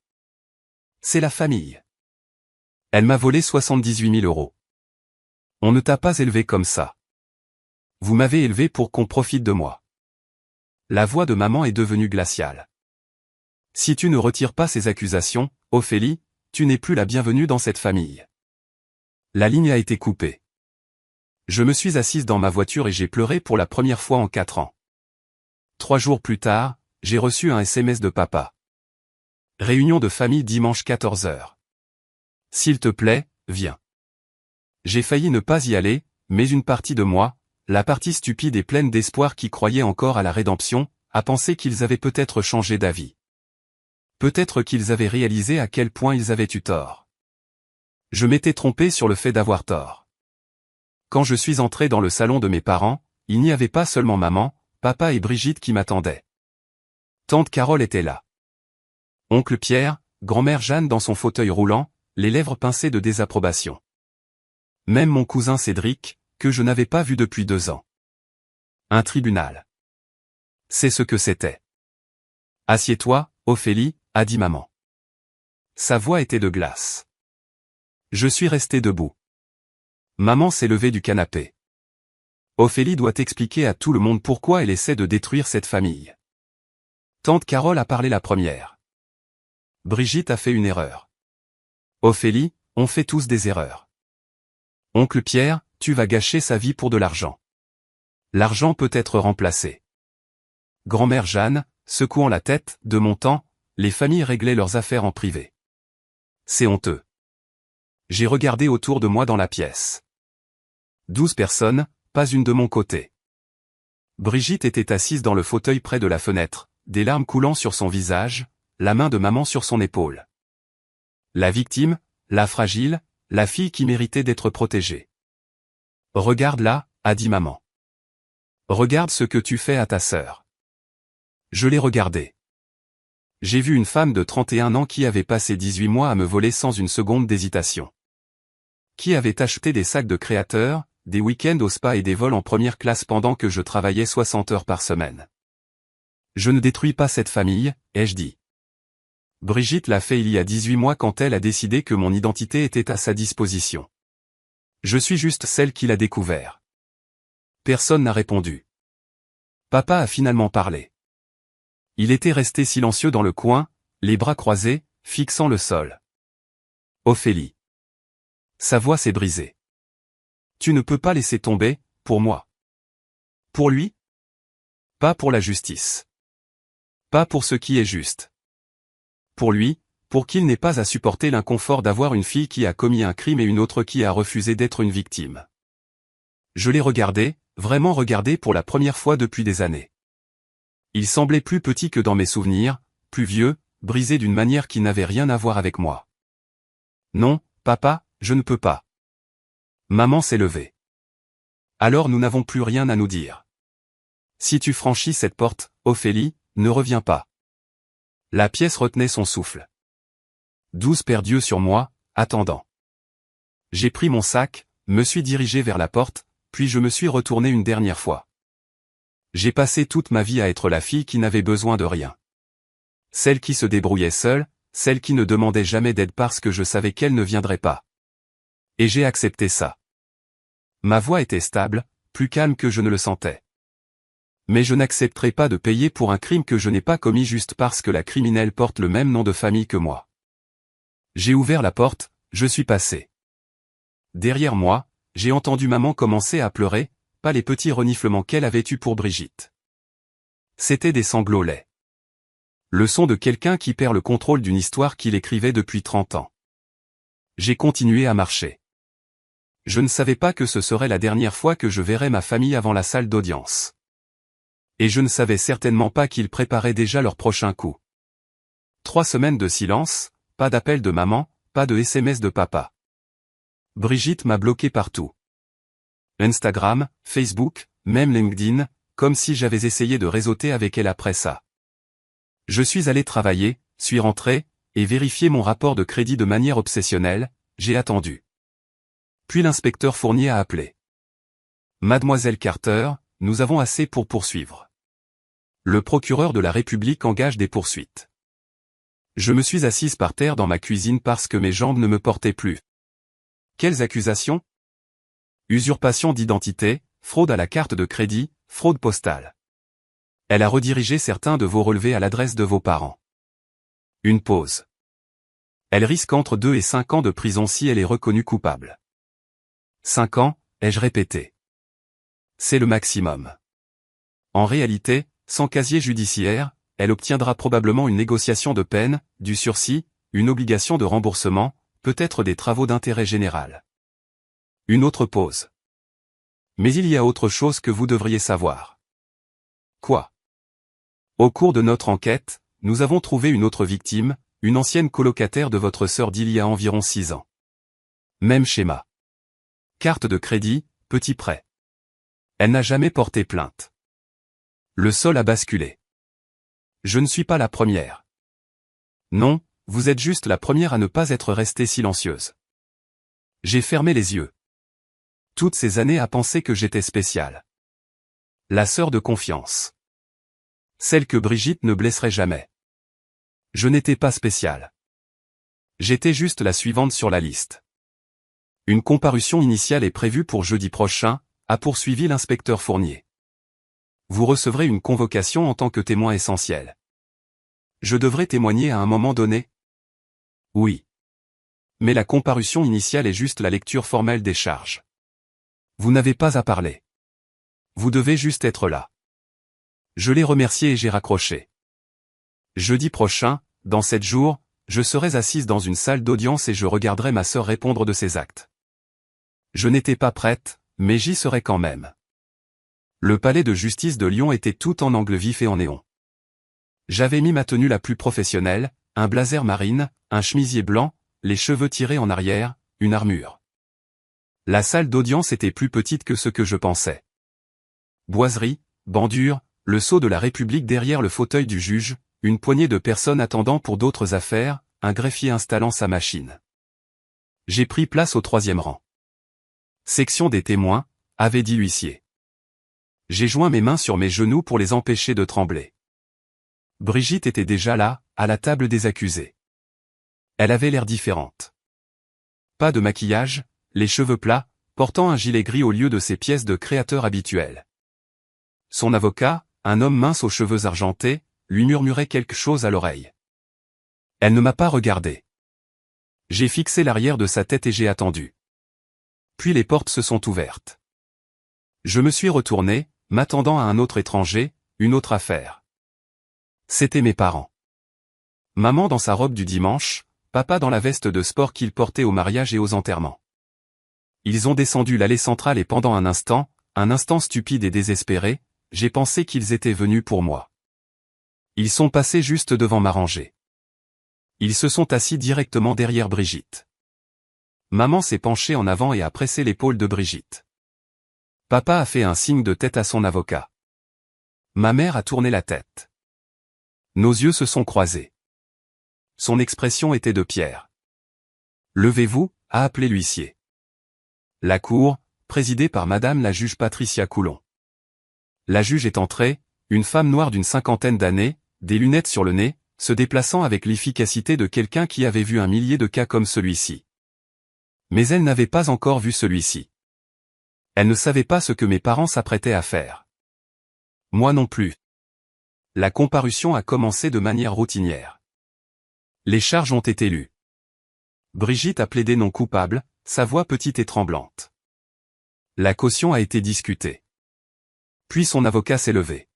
C'est la famille. Elle m'a volé 78 000 €. On ne t'a pas élevé comme ça. Vous m'avez élevé pour qu'on profite de moi. La voix de maman est devenue glaciale. Si tu ne retires pas ces accusations, Ophélie, tu n'es plus la bienvenue dans cette famille. La ligne a été coupée. Je me suis assise dans ma voiture et j'ai pleuré pour la première fois en 4 ans. 3 jours plus tard, j'ai reçu un SMS de papa. Réunion de famille dimanche 14 h. S'il te plaît, viens. J'ai failli ne pas y aller, mais une partie de moi, la partie stupide et pleine d'espoir qui croyait encore à la rédemption, a pensé qu'ils avaient peut-être changé d'avis. Peut-être qu'ils avaient réalisé à quel point ils avaient eu tort. Je m'étais trompé sur le fait d'avoir tort. Quand je suis entré dans le salon de mes parents, il n'y avait pas seulement maman, papa et Brigitte qui m'attendaient. Tante Carole était là. Oncle Pierre, grand-mère Jeanne dans son fauteuil roulant, les lèvres pincées de désapprobation. Même mon cousin Cédric, que je n'avais pas vu depuis 2 ans. Un tribunal. C'est ce que c'était. Assieds-toi, Ophélie, a dit maman. Sa voix était de glace. Je suis resté debout. Maman s'est levée du canapé. Ophélie doit expliquer à tout le monde pourquoi elle essaie de détruire cette famille. Tante Carole a parlé la première. Brigitte a fait une erreur. Ophélie, on fait tous des erreurs. Oncle Pierre, tu vas gâcher sa vie pour de l'argent. L'argent peut être remplacé. Grand-mère Jeanne, secouant la tête, de mon temps, les familles réglaient leurs affaires en privé. C'est honteux. J'ai regardé autour de moi dans la pièce. 12 personnes, pas une de mon côté. Brigitte était assise dans le fauteuil près de la fenêtre, des larmes coulant sur son visage, la main de maman sur son épaule. La victime, la fragile, la fille qui méritait d'être protégée. Regarde là, a dit maman. Regarde ce que tu fais à ta sœur. Je l'ai regardé. J'ai vu une femme de 31 ans qui avait passé 18 mois à me voler sans une seconde d'hésitation. Qui avait acheté des sacs de créateurs, des week-ends au spa et des vols en première classe pendant que je travaillais 60 heures par semaine. Je ne détruis pas cette famille, ai-je dit. Brigitte l'a fait il y a 18 mois quand elle a décidé que mon identité était à sa disposition. Je suis juste celle qui l'a découvert. Personne n'a répondu. Papa a finalement parlé. Il était resté silencieux dans le coin, les bras croisés, fixant le sol. Ophélie. Sa voix s'est brisée. Tu ne peux pas laisser tomber, pour moi. Pour lui? Pas pour la justice. Pas pour ce qui est juste. Pour lui, pour qu'il n'ait pas à supporter l'inconfort d'avoir une fille qui a commis un crime et une autre qui a refusé d'être une victime. Je l'ai regardé, vraiment regardé pour la première fois depuis des années. Il semblait plus petit que dans mes souvenirs, plus vieux, brisé d'une manière qui n'avait rien à voir avec moi. Non, papa, je ne peux pas. Maman s'est levée. Alors nous n'avons plus rien à nous dire. Si tu franchis cette porte, Ophélie, ne reviens pas. La pièce retenait son souffle. 12 paires d'yeux sur moi, attendant. J'ai pris mon sac, me suis dirigé vers la porte, puis je me suis retourné une dernière fois. J'ai passé toute ma vie à être la fille qui n'avait besoin de rien. Celle qui se débrouillait seule, celle qui ne demandait jamais d'aide parce que je savais qu'elle ne viendrait pas. Et j'ai accepté ça. Ma voix était stable, plus calme que je ne le sentais. Mais je n'accepterai pas de payer pour un crime que je n'ai pas commis juste parce que la criminelle porte le même nom de famille que moi. J'ai ouvert la porte, je suis passé. Derrière moi, j'ai entendu maman commencer à pleurer, pas les petits reniflements qu'elle avait eus pour Brigitte. C'étaient des sanglots laids. Le son de quelqu'un qui perd le contrôle d'une histoire qu'il écrivait depuis 30 ans. J'ai continué à marcher. Je ne savais pas que ce serait la dernière fois que je verrais ma famille avant la salle d'audience. Et je ne savais certainement pas qu'ils préparaient déjà leur prochain coup. 3 semaines de silence, pas d'appel de maman, pas de SMS de papa. Brigitte m'a bloqué partout. Instagram, Facebook, même LinkedIn, comme si j'avais essayé de réseauter avec elle après ça. Je suis allé travailler, suis rentré, et vérifié mon rapport de crédit de manière obsessionnelle, j'ai attendu. Puis l'inspecteur Fournier a appelé. Mademoiselle Carter, nous avons assez pour poursuivre. Le procureur de la République engage des poursuites. Je me suis assise par terre dans ma cuisine parce que mes jambes ne me portaient plus. Quelles accusations? Usurpation d'identité, fraude à la carte de crédit, fraude postale. Elle a redirigé certains de vos relevés à l'adresse de vos parents. Une pause. Elle risque entre 2 et 5 ans de prison si elle est reconnue coupable. 5 ans, ai-je répété. C'est le maximum. En réalité, sans casier judiciaire, elle obtiendra probablement une négociation de peine, du sursis, une obligation de remboursement, peut-être des travaux d'intérêt général. Une autre pause. Mais il y a autre chose que vous devriez savoir. Quoi? Au cours de notre enquête, nous avons trouvé une autre victime, une ancienne colocataire de votre sœur d'il y a environ 6 ans. Même schéma. Carte de crédit, petit prêt. Elle n'a jamais porté plainte. Le sol a basculé. Je ne suis pas la première. Non, vous êtes juste la première à ne pas être restée silencieuse. J'ai fermé les yeux. Toutes ces années à penser que j'étais spéciale. La sœur de confiance. Celle que Brigitte ne blesserait jamais. Je n'étais pas spéciale. J'étais juste la suivante sur la liste. Une comparution initiale est prévue pour jeudi prochain, a poursuivi l'inspecteur Fournier. Vous recevrez une convocation en tant que témoin essentiel. Je devrais témoigner à un moment donné? Oui. Mais la comparution initiale est juste la lecture formelle des charges. Vous n'avez pas à parler. Vous devez juste être là. Je l'ai remercié et j'ai raccroché. Jeudi prochain, dans 7 jours, je serai assise dans une salle d'audience et je regarderai ma sœur répondre de ses actes. Je n'étais pas prête, mais j'y serai quand même. Le palais de justice de Lyon était tout en angle vif et en néon. J'avais mis ma tenue la plus professionnelle, un blazer marine, un chemisier blanc, les cheveux tirés en arrière, une armure. La salle d'audience était plus petite que ce que je pensais. Boiserie, bandure, le sceau de la République derrière le fauteuil du juge, une poignée de personnes attendant pour d'autres affaires, un greffier installant sa machine. J'ai pris place au 3e rang. Section des témoins, avait dit l'huissier. J'ai joint mes mains sur mes genoux pour les empêcher de trembler. Brigitte était déjà là, à la table des accusés. Elle avait l'air différente. Pas de maquillage, les cheveux plats, portant un gilet gris au lieu de ses pièces de créateur habituelles. Son avocat, un homme mince aux cheveux argentés, lui murmurait quelque chose à l'oreille. Elle ne m'a pas regardé. J'ai fixé l'arrière de sa tête et j'ai attendu. Puis les portes se sont ouvertes. Je me suis retourné, m'attendant à un autre étranger, une autre affaire. C'étaient mes parents. Maman dans sa robe du dimanche, papa dans la veste de sport qu'il portait au mariage et aux enterrements. Ils ont descendu l'allée centrale et pendant un instant stupide et désespéré, j'ai pensé qu'ils étaient venus pour moi. Ils sont passés juste devant ma rangée. Ils se sont assis directement derrière Brigitte. Maman s'est penchée en avant et a pressé l'épaule de Brigitte. Papa a fait un signe de tête à son avocat. Ma mère a tourné la tête. Nos yeux se sont croisés. Son expression était de pierre. « Levez-vous » a appelé l'huissier. La cour, présidée par Madame la juge Patricia Coulon. La juge est entrée, une femme noire d'une cinquantaine d'années, des lunettes sur le nez, se déplaçant avec l'efficacité de quelqu'un qui avait vu un millier de cas comme celui-ci. Mais elle n'avait pas encore vu celui-ci. Elle ne savait pas ce que mes parents s'apprêtaient à faire. Moi non plus. La comparution a commencé de manière routinière. Les charges ont été lues. Brigitte a plaidé non coupable, sa voix petite et tremblante. La caution a été discutée. Puis son avocat s'est levé.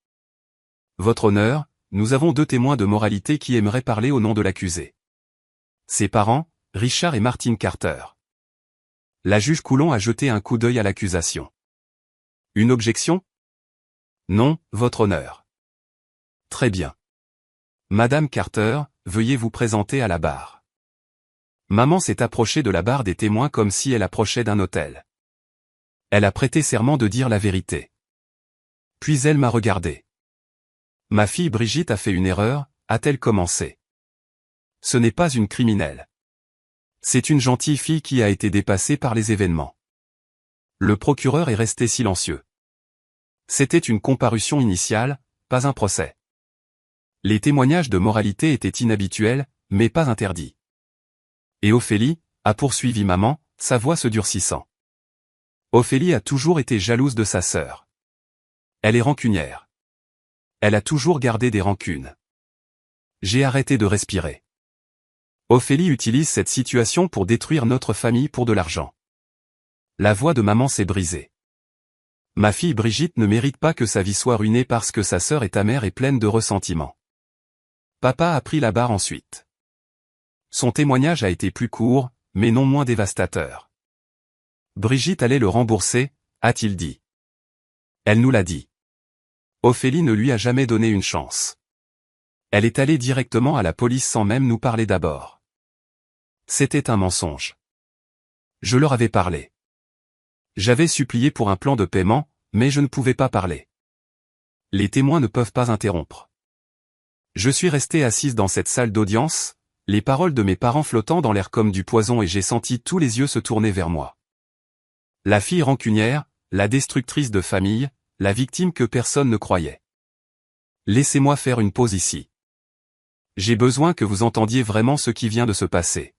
Votre honneur, nous avons 2 témoins de moralité qui aimeraient parler au nom de l'accusé. Ses parents, Richard et Martine Carter. La juge Coulon a jeté un coup d'œil à l'accusation. Une objection? Non, votre honneur. Très bien. Madame Carter, veuillez vous présenter à la barre. Maman s'est approchée de la barre des témoins comme si elle approchait d'un autel. Elle a prêté serment de dire la vérité. Puis elle m'a regardé. Ma fille Brigitte a fait une erreur, a-t-elle commencé. Ce n'est pas une criminelle. C'est une gentille fille qui a été dépassée par les événements. Le procureur est resté silencieux. C'était une comparution initiale, pas un procès. Les témoignages de moralité étaient inhabituels, mais pas interdits. Et Ophélie, a poursuivi maman, sa voix se durcissant. Ophélie a toujours été jalouse de sa sœur. Elle est rancunière. Elle a toujours gardé des rancunes. J'ai arrêté de respirer. Ophélie utilise cette situation pour détruire notre famille pour de l'argent. La voix de maman s'est brisée. Ma fille Brigitte ne mérite pas que sa vie soit ruinée parce que sa sœur est amère et pleine de ressentiment. Papa a pris la barre ensuite. Son témoignage a été plus court, mais non moins dévastateur. Brigitte allait le rembourser, a-t-il dit. Elle nous l'a dit. Ophélie ne lui a jamais donné une chance. Elle est allée directement à la police sans même nous parler d'abord. C'était un mensonge. Je leur avais parlé. J'avais supplié pour un plan de paiement, mais je ne pouvais pas parler. Les témoins ne peuvent pas interrompre. Je suis restée assise dans cette salle d'audience, les paroles de mes parents flottant dans l'air comme du poison et j'ai senti tous les yeux se tourner vers moi. La fille rancunière, la destructrice de famille, la victime que personne ne croyait. Laissez-moi faire une pause ici. J'ai besoin que vous entendiez vraiment ce qui vient de se passer.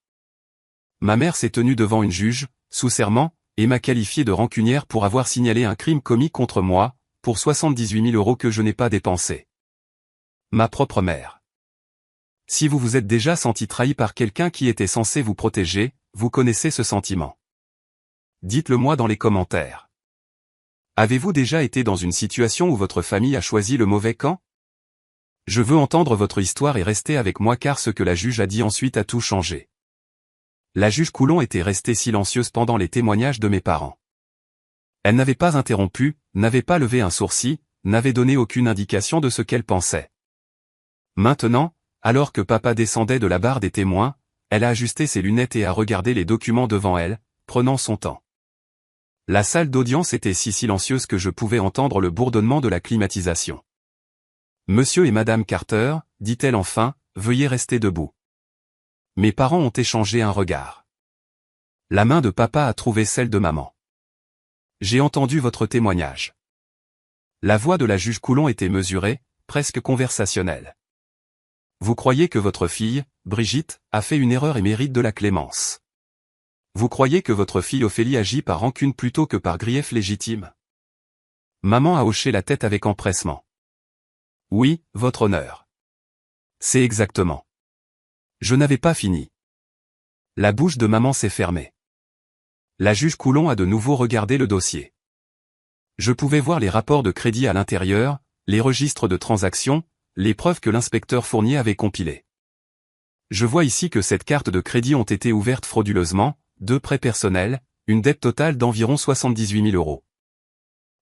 Ma mère s'est tenue devant une juge, sous serment, et m'a qualifié de rancunière pour avoir signalé un crime commis contre moi, pour 78 000 € que je n'ai pas dépensé. Ma propre mère. Si vous vous êtes déjà senti trahi par quelqu'un qui était censé vous protéger, vous connaissez ce sentiment. Dites-le moi dans les commentaires. Avez-vous déjà été dans une situation où votre famille a choisi le mauvais camp? Je veux entendre votre histoire et rester avec moi car ce que la juge a dit ensuite a tout changé. La juge Coulon était restée silencieuse pendant les témoignages de mes parents. Elle n'avait pas interrompu, n'avait pas levé un sourcil, n'avait donné aucune indication de ce qu'elle pensait. Maintenant, alors que papa descendait de la barre des témoins, elle a ajusté ses lunettes et a regardé les documents devant elle, prenant son temps. La salle d'audience était si silencieuse que je pouvais entendre le bourdonnement de la climatisation. Monsieur et Madame Carter, dit-elle enfin, veuillez rester debout. Mes parents ont échangé un regard. La main de papa a trouvé celle de maman. J'ai entendu votre témoignage. La voix de la juge Coulon était mesurée, presque conversationnelle. Vous croyez que votre fille, Brigitte, a fait une erreur et mérite de la clémence. Vous croyez que votre fille Ophélie agit par rancune plutôt que par grief légitime? Maman a hoché la tête avec empressement. Oui, votre honneur. C'est exactement. Je n'avais pas fini. La bouche de maman s'est fermée. La juge Coulon a de nouveau regardé le dossier. Je pouvais voir les rapports de crédit à l'intérieur, les registres de transactions, les preuves que l'inspecteur Fournier avait compilées. Je vois ici que cette carte de crédit ont été ouvertes frauduleusement, 2 prêts personnels, une dette totale d'environ 78 000 euros.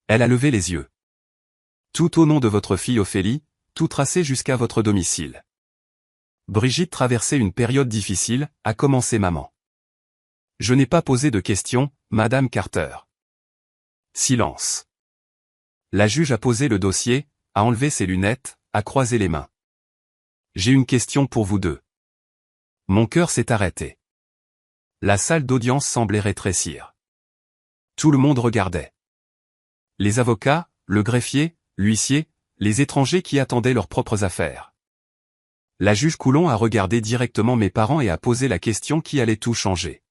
Elle a levé les yeux. Tout au nom de votre fille Ophélie, tout tracé jusqu'à votre domicile. Brigitte traversait une période difficile, a commencé maman. Je n'ai pas posé de questions, Madame Carter. Silence. La juge a posé le dossier, a enlevé ses lunettes, a croisé les mains. J'ai une question pour vous deux. Mon cœur s'est arrêté. La salle d'audience semblait rétrécir. Tout le monde regardait. Les avocats, le greffier, l'huissier, les étrangers qui attendaient leurs propres affaires. La juge Coulon a regardé directement mes parents et a posé la question qui allait tout changer.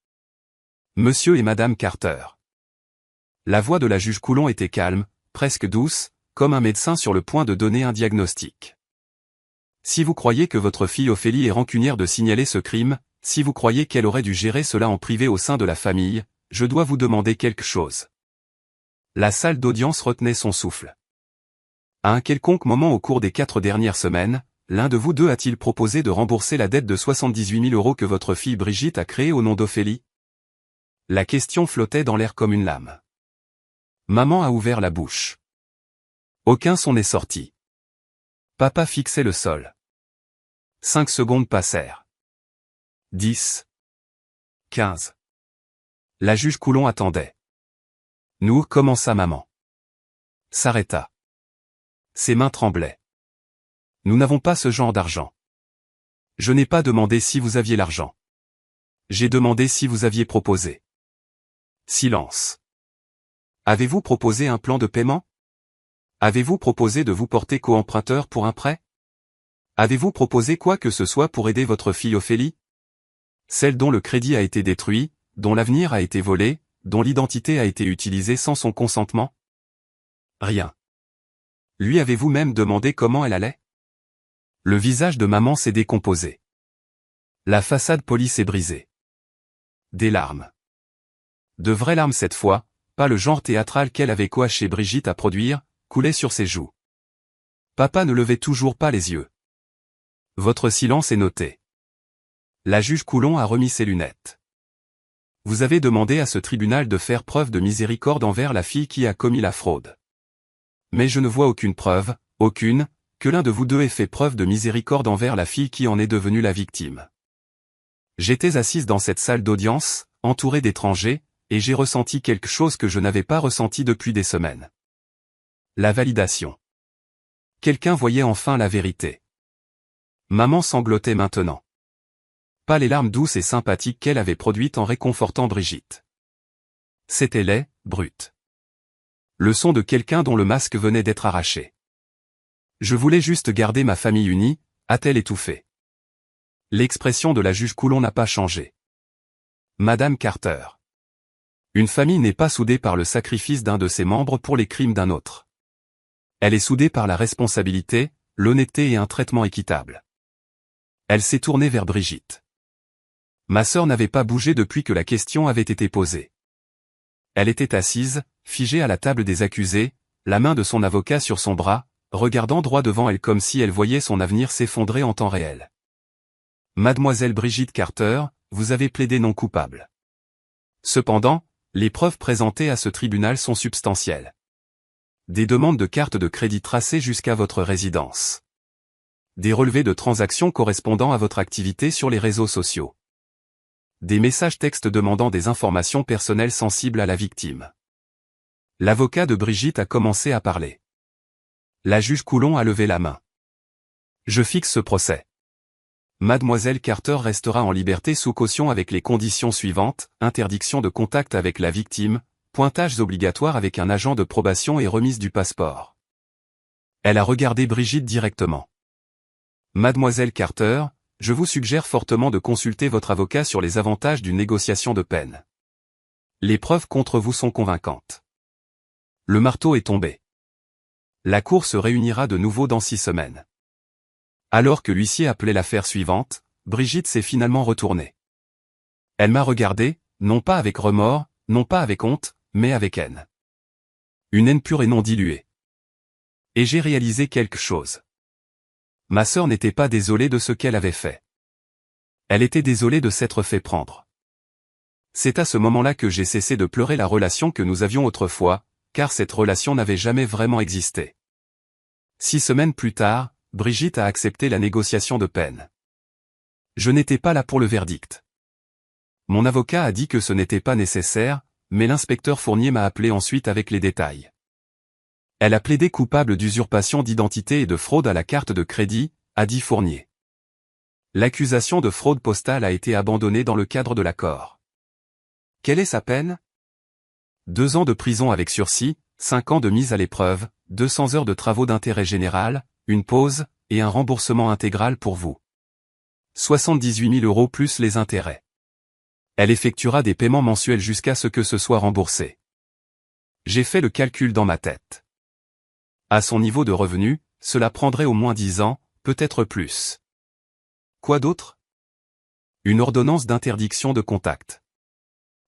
Monsieur et Madame Carter. La voix de la juge Coulon était calme, presque douce, comme un médecin sur le point de donner un diagnostic. Si vous croyez que votre fille Ophélie est rancunière de signaler ce crime, si vous croyez qu'elle aurait dû gérer cela en privé au sein de la famille, je dois vous demander quelque chose. La salle d'audience retenait son souffle. À un quelconque moment au cours des 4 dernières semaines, l'un de vous deux a-t-il proposé de rembourser la dette de 78 000 euros que votre fille Brigitte a créée au nom d'Ophélie? La question flottait dans l'air comme une lame. Maman a ouvert la bouche. Aucun son n'est sorti. Papa fixait le sol. 5 secondes passèrent. 10. 15. La juge Coulon attendait. Nous, commença maman. S'arrêta. Ses mains tremblaient. Nous n'avons pas ce genre d'argent. Je n'ai pas demandé si vous aviez l'argent. J'ai demandé si vous aviez proposé. Silence. Avez-vous proposé un plan de paiement? Avez-vous proposé de vous porter co-emprunteur pour un prêt? Avez-vous proposé quoi que ce soit pour aider votre fille Ophélie? Celle dont le crédit a été détruit, dont l'avenir a été volé, dont l'identité a été utilisée sans son consentement? Rien. Lui avez-vous même demandé comment elle allait? Le visage de maman s'est décomposé. La façade polie s'est brisée. Des larmes. De vraies larmes cette fois, pas le genre théâtral qu'elle avait coaché Brigitte à produire, coulaient sur ses joues. Papa ne levait toujours pas les yeux. Votre silence est noté. La juge Coulon a remis ses lunettes. Vous avez demandé à ce tribunal de faire preuve de miséricorde envers la fille qui a commis la fraude. Mais je ne vois aucune preuve, aucune, que l'un de vous deux ait fait preuve de miséricorde envers la fille qui en est devenue la victime. J'étais assise dans cette salle d'audience, entourée d'étrangers, et j'ai ressenti quelque chose que je n'avais pas ressenti depuis des semaines. La validation. Quelqu'un voyait enfin la vérité. Maman sanglotait maintenant. Pas les larmes douces et sympathiques qu'elle avait produites en réconfortant Brigitte. C'était laid, brut. Le son de quelqu'un dont le masque venait d'être arraché. Je voulais juste garder ma famille unie, a-t-elle étouffé. L'expression de la juge Coulon n'a pas changé. Madame Carter. Une famille n'est pas soudée par le sacrifice d'un de ses membres pour les crimes d'un autre. Elle est soudée par la responsabilité, l'honnêteté et un traitement équitable. Elle s'est tournée vers Brigitte. Ma sœur n'avait pas bougé depuis que la question avait été posée. Elle était assise, figée à la table des accusés, la main de son avocat sur son bras, regardant droit devant elle comme si elle voyait son avenir s'effondrer en temps réel. Mademoiselle Brigitte Carter, vous avez plaidé non coupable. Cependant, les preuves présentées à ce tribunal sont substantielles. Des demandes de cartes de crédit tracées jusqu'à votre résidence. Des relevés de transactions correspondant à votre activité sur les réseaux sociaux. Des messages textes demandant des informations personnelles sensibles à la victime. L'avocat de Brigitte a commencé à parler. La juge Coulon a levé la main. Je fixe ce procès. Mademoiselle Carter restera en liberté sous caution avec les conditions suivantes, interdiction de contact avec la victime, pointages obligatoires avec un agent de probation et remise du passeport. Elle a regardé Brigitte directement. Mademoiselle Carter, je vous suggère fortement de consulter votre avocat sur les avantages d'une négociation de peine. Les preuves contre vous sont convaincantes. Le marteau est tombé. La cour se réunira de nouveau dans 6 semaines. Alors que l'huissier appelait l'affaire suivante, Brigitte s'est finalement retournée. Elle m'a regardé, non pas avec remords, non pas avec honte, mais avec haine. Une haine pure et non diluée. Et j'ai réalisé quelque chose. Ma sœur n'était pas désolée de ce qu'elle avait fait. Elle était désolée de s'être fait prendre. C'est à ce moment-là que j'ai cessé de pleurer la relation que nous avions autrefois, car cette relation n'avait jamais vraiment existé. 6 semaines plus tard, Brigitte a accepté la négociation de peine. Je n'étais pas là pour le verdict. Mon avocat a dit que ce n'était pas nécessaire, mais l'inspecteur Fournier m'a appelé ensuite avec les détails. Elle a plaidé coupable d'usurpation d'identité et de fraude à la carte de crédit, a dit Fournier. L'accusation de fraude postale a été abandonnée dans le cadre de l'accord. Quelle est sa peine? 2 ans de prison avec sursis, 5 ans de mise à l'épreuve, 200 heures de travaux d'intérêt général, une pause, et un remboursement intégral pour vous. 78 000 € plus les intérêts. Elle effectuera des paiements mensuels jusqu'à ce que ce soit remboursé. J'ai fait le calcul dans ma tête. À son niveau de revenu, cela prendrait au moins 10 ans, peut-être plus. Quoi d'autre? Une ordonnance d'interdiction de contact.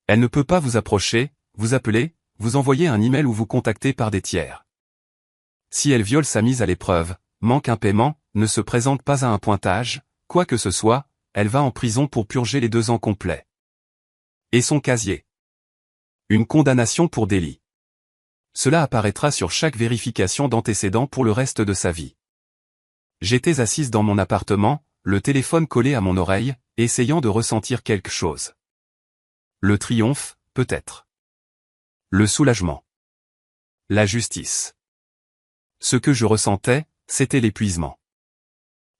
Elle ne peut pas vous approcher, vous appeler, vous envoyer un email ou vous contacter par des tiers. Si elle viole sa mise à l'épreuve, manque un paiement, ne se présente pas à un pointage, quoi que ce soit, elle va en prison pour purger les 2 ans complets. Et son casier. Une condamnation pour délit. Cela apparaîtra sur chaque vérification d'antécédents pour le reste de sa vie. J'étais assise dans mon appartement, le téléphone collé à mon oreille, essayant de ressentir quelque chose. Le triomphe, peut-être. Le soulagement. La justice. Ce que je ressentais, c'était l'épuisement.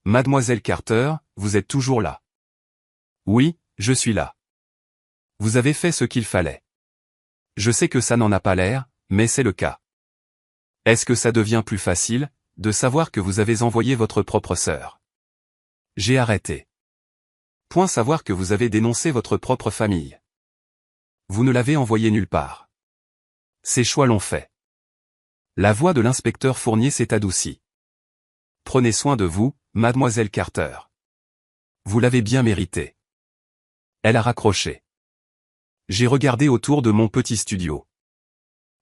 Mademoiselle Carter, vous êtes toujours là. Oui, je suis là. Vous avez fait ce qu'il fallait. Je sais que ça n'en a pas l'air, mais c'est le cas. Est-ce que ça devient plus facile, de savoir que vous avez envoyé votre propre sœur? J'ai arrêté. Point savoir que vous avez dénoncé votre propre famille. Vous ne l'avez envoyé nulle part. Ces choix l'ont fait. La voix de l'inspecteur Fournier s'est adoucie. Prenez soin de vous, mademoiselle Carter. Vous l'avez bien mérité. Elle a raccroché. J'ai regardé autour de mon petit studio.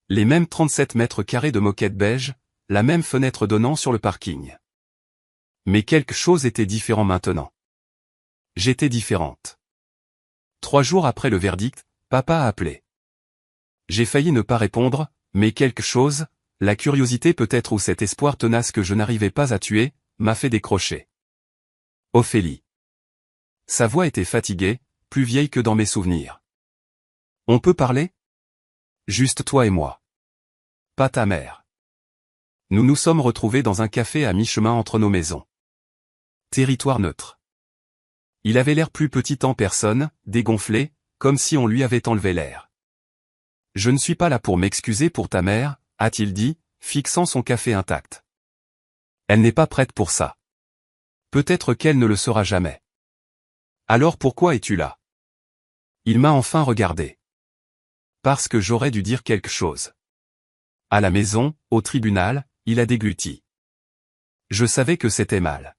Les mêmes 37 mètres carrés de moquette beige, la même fenêtre donnant sur le parking. Mais quelque chose était différent maintenant. J'étais différente. 3 jours après le verdict, papa a appelé. J'ai failli ne pas répondre, mais quelque chose, la curiosité peut-être ou cet espoir tenace que je n'arrivais pas à tuer, m'a fait décrocher. Ophélie. Sa voix était fatiguée, plus vieille que dans mes souvenirs. On peut parler? Juste toi et moi. Pas ta mère. Nous nous sommes retrouvés dans un café à mi-chemin entre nos maisons. Territoire neutre. Il avait l'air plus petit en personne, dégonflé, comme si on lui avait enlevé l'air. Je ne suis pas là pour m'excuser pour ta mère, a-t-il dit, fixant son café intact. Elle n'est pas prête pour ça. Peut-être qu'elle ne le sera jamais. Alors pourquoi es-tu là? Il m'a enfin regardé. Parce que j'aurais dû dire quelque chose. À la maison, au tribunal, il a dégluti. Je savais que c'était mal.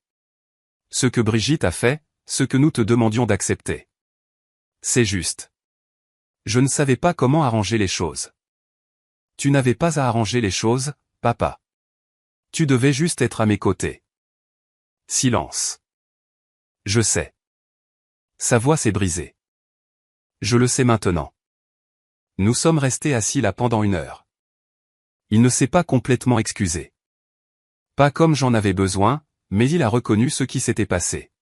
Ce que Brigitte a fait, ce que nous te demandions d'accepter. C'est juste. Je ne savais pas comment arranger les choses. Tu n'avais pas à arranger les choses, papa. Tu devais juste être à mes côtés. Silence. Je sais. Sa voix s'est brisée. Je le sais maintenant. Nous sommes restés assis là pendant 1 heure. Il ne s'est pas complètement excusé. Pas comme j'en avais besoin, mais il a reconnu ce qui s'était passé.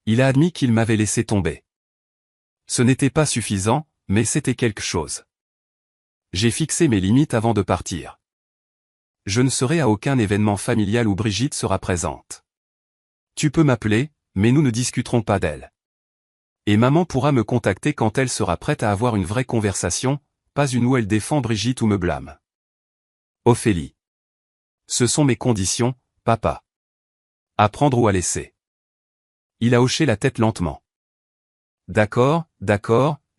Il a admis qu'il m'avait laissé tomber. Ce n'était pas suffisant, mais c'était quelque chose. J'ai fixé mes limites avant de partir. Je ne serai à aucun événement familial où Brigitte sera présente. Tu peux m'appeler, mais nous ne discuterons pas d'elle. Et maman pourra me contacter quand elle sera prête à avoir une vraie conversation, pas une où elle défend Brigitte ou me blâme. Ophélie. Ce sont mes conditions, papa. À prendre ou à laisser. Il a hoché la tête lentement. D'accord,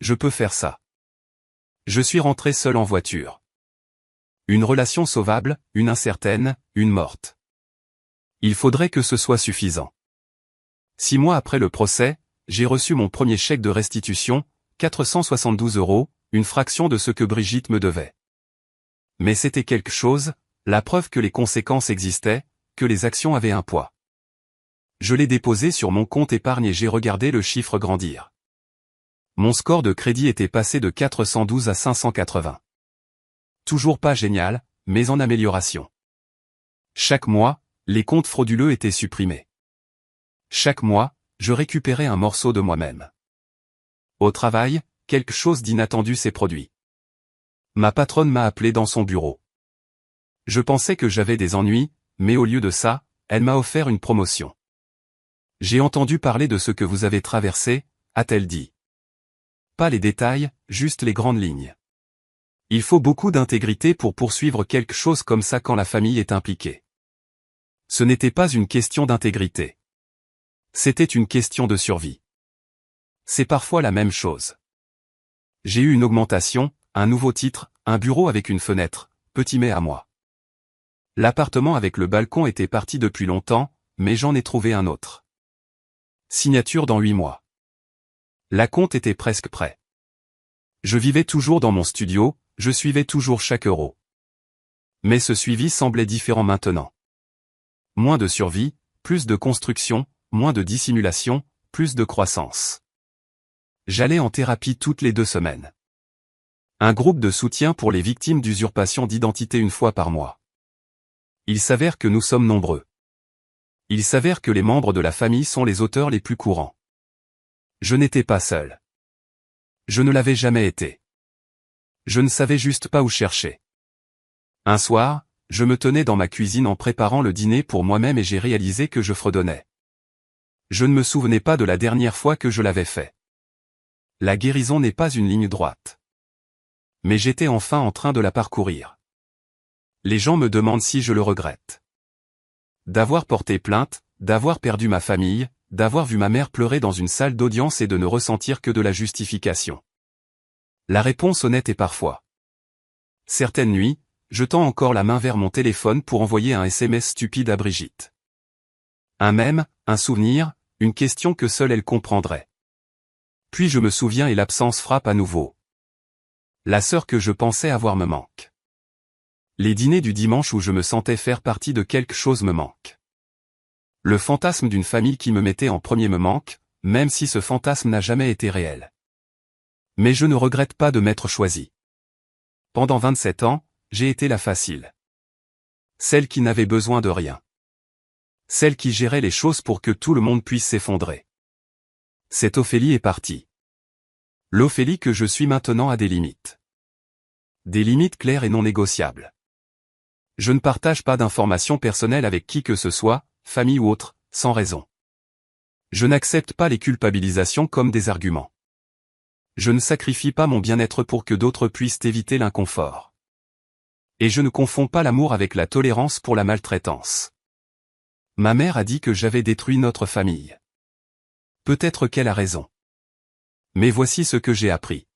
je peux faire ça. Je suis rentré seul en voiture. Une relation sauvable, une incertaine, une morte. Il faudrait que ce soit suffisant. 6 mois après le procès, j'ai reçu mon premier chèque de restitution, 472 €, une fraction de ce que Brigitte me devait. Mais c'était quelque chose, la preuve que les conséquences existaient, que les actions avaient un poids. Je l'ai déposé sur mon compte épargne et j'ai regardé le chiffre grandir. Mon score de crédit était passé de 412 à 580. Toujours pas génial, mais en amélioration. Chaque mois, les comptes frauduleux étaient supprimés. Chaque mois, je récupérais un morceau de moi-même. Au travail, quelque chose d'inattendu s'est produit. Ma patronne m'a appelé dans son bureau. Je pensais que j'avais des ennuis, mais au lieu de ça, elle m'a offert une promotion. J'ai entendu parler de ce que vous avez traversé, a-t-elle dit. Pas les détails, juste les grandes lignes. Il faut beaucoup d'intégrité pour poursuivre quelque chose comme ça quand la famille est impliquée. Ce n'était pas une question d'intégrité. C'était une question de survie. C'est parfois la même chose. J'ai eu une augmentation, un nouveau titre, un bureau avec une fenêtre, petit mais à moi. L'appartement avec le balcon était parti depuis longtemps, mais j'en ai trouvé un autre. Signature dans 8 mois. La compte était presque prêt. Je vivais toujours dans mon studio, je suivais toujours chaque euro. Mais ce suivi semblait différent maintenant. Moins de survie, plus de construction, moins de dissimulation, plus de croissance. J'allais en thérapie toutes les 2 semaines. Un groupe de soutien pour les victimes d'usurpation d'identité une fois par mois. Il s'avère que nous sommes nombreux. Il s'avère que les membres de la famille sont les auteurs les plus courants. Je n'étais pas seul. Je ne l'avais jamais été. Je ne savais juste pas où chercher. Un soir, je me tenais dans ma cuisine en préparant le dîner pour moi-même et j'ai réalisé que je fredonnais. Je ne me souvenais pas de la dernière fois que je l'avais fait. La guérison n'est pas une ligne droite. Mais j'étais enfin en train de la parcourir. Les gens me demandent si je le regrette. D'avoir porté plainte, d'avoir perdu ma famille, d'avoir vu ma mère pleurer dans une salle d'audience et de ne ressentir que de la justification. La réponse honnête est parfois. Certaines nuits, je tends encore la main vers mon téléphone pour envoyer un SMS stupide à Brigitte. Un mème, un souvenir, une question que seule elle comprendrait. Puis je me souviens et l'absence frappe à nouveau. La sœur que je pensais avoir me manque. Les dîners du dimanche où je me sentais faire partie de quelque chose me manquent. Le fantasme d'une famille qui me mettait en premier me manque, même si ce fantasme n'a jamais été réel. Mais je ne regrette pas de m'être choisi. Pendant 27 ans, j'ai été la facile. Celle qui n'avait besoin de rien. Celle qui gérait les choses pour que tout le monde puisse s'effondrer. Cette Ophélie est partie. L'Ophélie que je suis maintenant a des limites. Des limites claires et non négociables. Je ne partage pas d'informations personnelles avec qui que ce soit, famille ou autre, sans raison. Je n'accepte pas les culpabilisations comme des arguments. Je ne sacrifie pas mon bien-être pour que d'autres puissent éviter l'inconfort. Et je ne confonds pas l'amour avec la tolérance pour la maltraitance. Ma mère a dit que j'avais détruit notre famille. Peut-être qu'elle a raison. Mais voici ce que j'ai appris.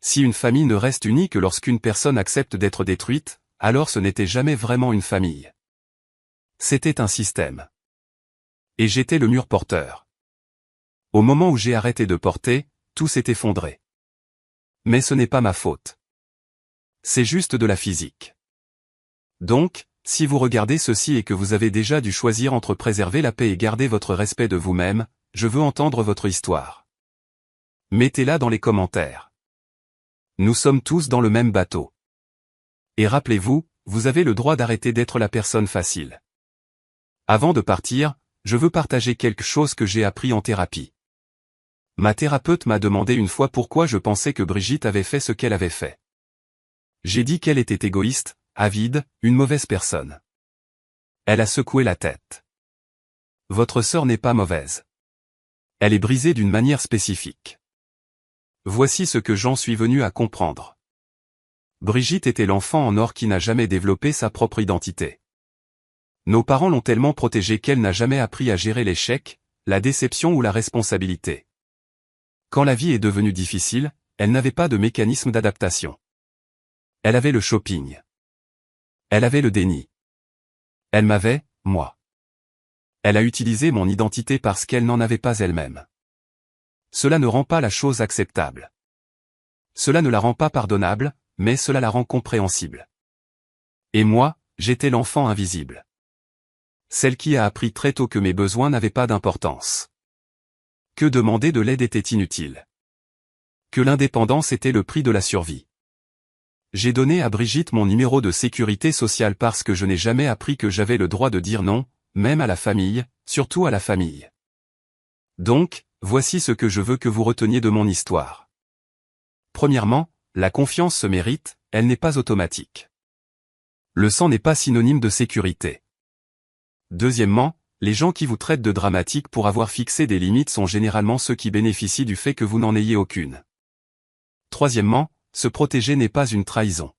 Si une famille ne reste unie que lorsqu'une personne accepte d'être détruite, alors ce n'était jamais vraiment une famille. C'était un système. Et j'étais le mur porteur. Au moment où j'ai arrêté de porter, tout s'est effondré. Mais ce n'est pas ma faute. C'est juste de la physique. Donc, si vous regardez ceci et que vous avez déjà dû choisir entre préserver la paix et garder votre respect de vous-même, je veux entendre votre histoire. Mettez-la dans les commentaires. Nous sommes tous dans le même bateau. Et rappelez-vous, vous avez le droit d'arrêter d'être la personne facile. Avant de partir, je veux partager quelque chose que j'ai appris en thérapie. Ma thérapeute m'a demandé une fois pourquoi je pensais que Brigitte avait fait ce qu'elle avait fait. J'ai dit qu'elle était égoïste, avide, une mauvaise personne. Elle a secoué la tête. Votre sœur n'est pas mauvaise. Elle est brisée d'une manière spécifique. Voici ce que j'en suis venu à comprendre. Brigitte était l'enfant en or qui n'a jamais développé sa propre identité. Nos parents l'ont tellement protégée qu'elle n'a jamais appris à gérer l'échec, la déception ou la responsabilité. Quand la vie est devenue difficile, elle n'avait pas de mécanisme d'adaptation. Elle avait le shopping. Elle avait le déni. Elle m'avait, moi. Elle a utilisé mon identité parce qu'elle n'en avait pas elle-même. Cela ne rend pas la chose acceptable. Cela ne la rend pas pardonnable, mais cela la rend compréhensible. Et moi, j'étais l'enfant invisible. Celle qui a appris très tôt que mes besoins n'avaient pas d'importance. Que demander de l'aide était inutile. Que l'indépendance était le prix de la survie. J'ai donné à Brigitte mon numéro de sécurité sociale parce que je n'ai jamais appris que j'avais le droit de dire non, même à la famille, surtout à la famille. Donc, voici ce que je veux que vous reteniez de mon histoire. Premièrement, la confiance se mérite, elle n'est pas automatique. Le sang n'est pas synonyme de sécurité. Deuxièmement, les gens qui vous traitent de dramatique pour avoir fixé des limites sont généralement ceux qui bénéficient du fait que vous n'en ayez aucune. Troisièmement, se protéger n'est pas une trahison.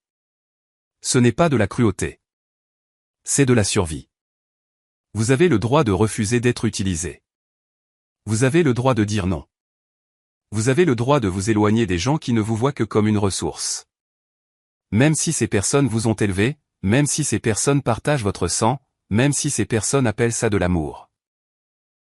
Ce n'est pas de la cruauté. C'est de la survie. Vous avez le droit de refuser d'être utilisé. Vous avez le droit de dire non. Vous avez le droit de vous éloigner des gens qui ne vous voient que comme une ressource. Même si ces personnes vous ont élevé, même si ces personnes partagent votre sang, même si ces personnes appellent ça de l'amour.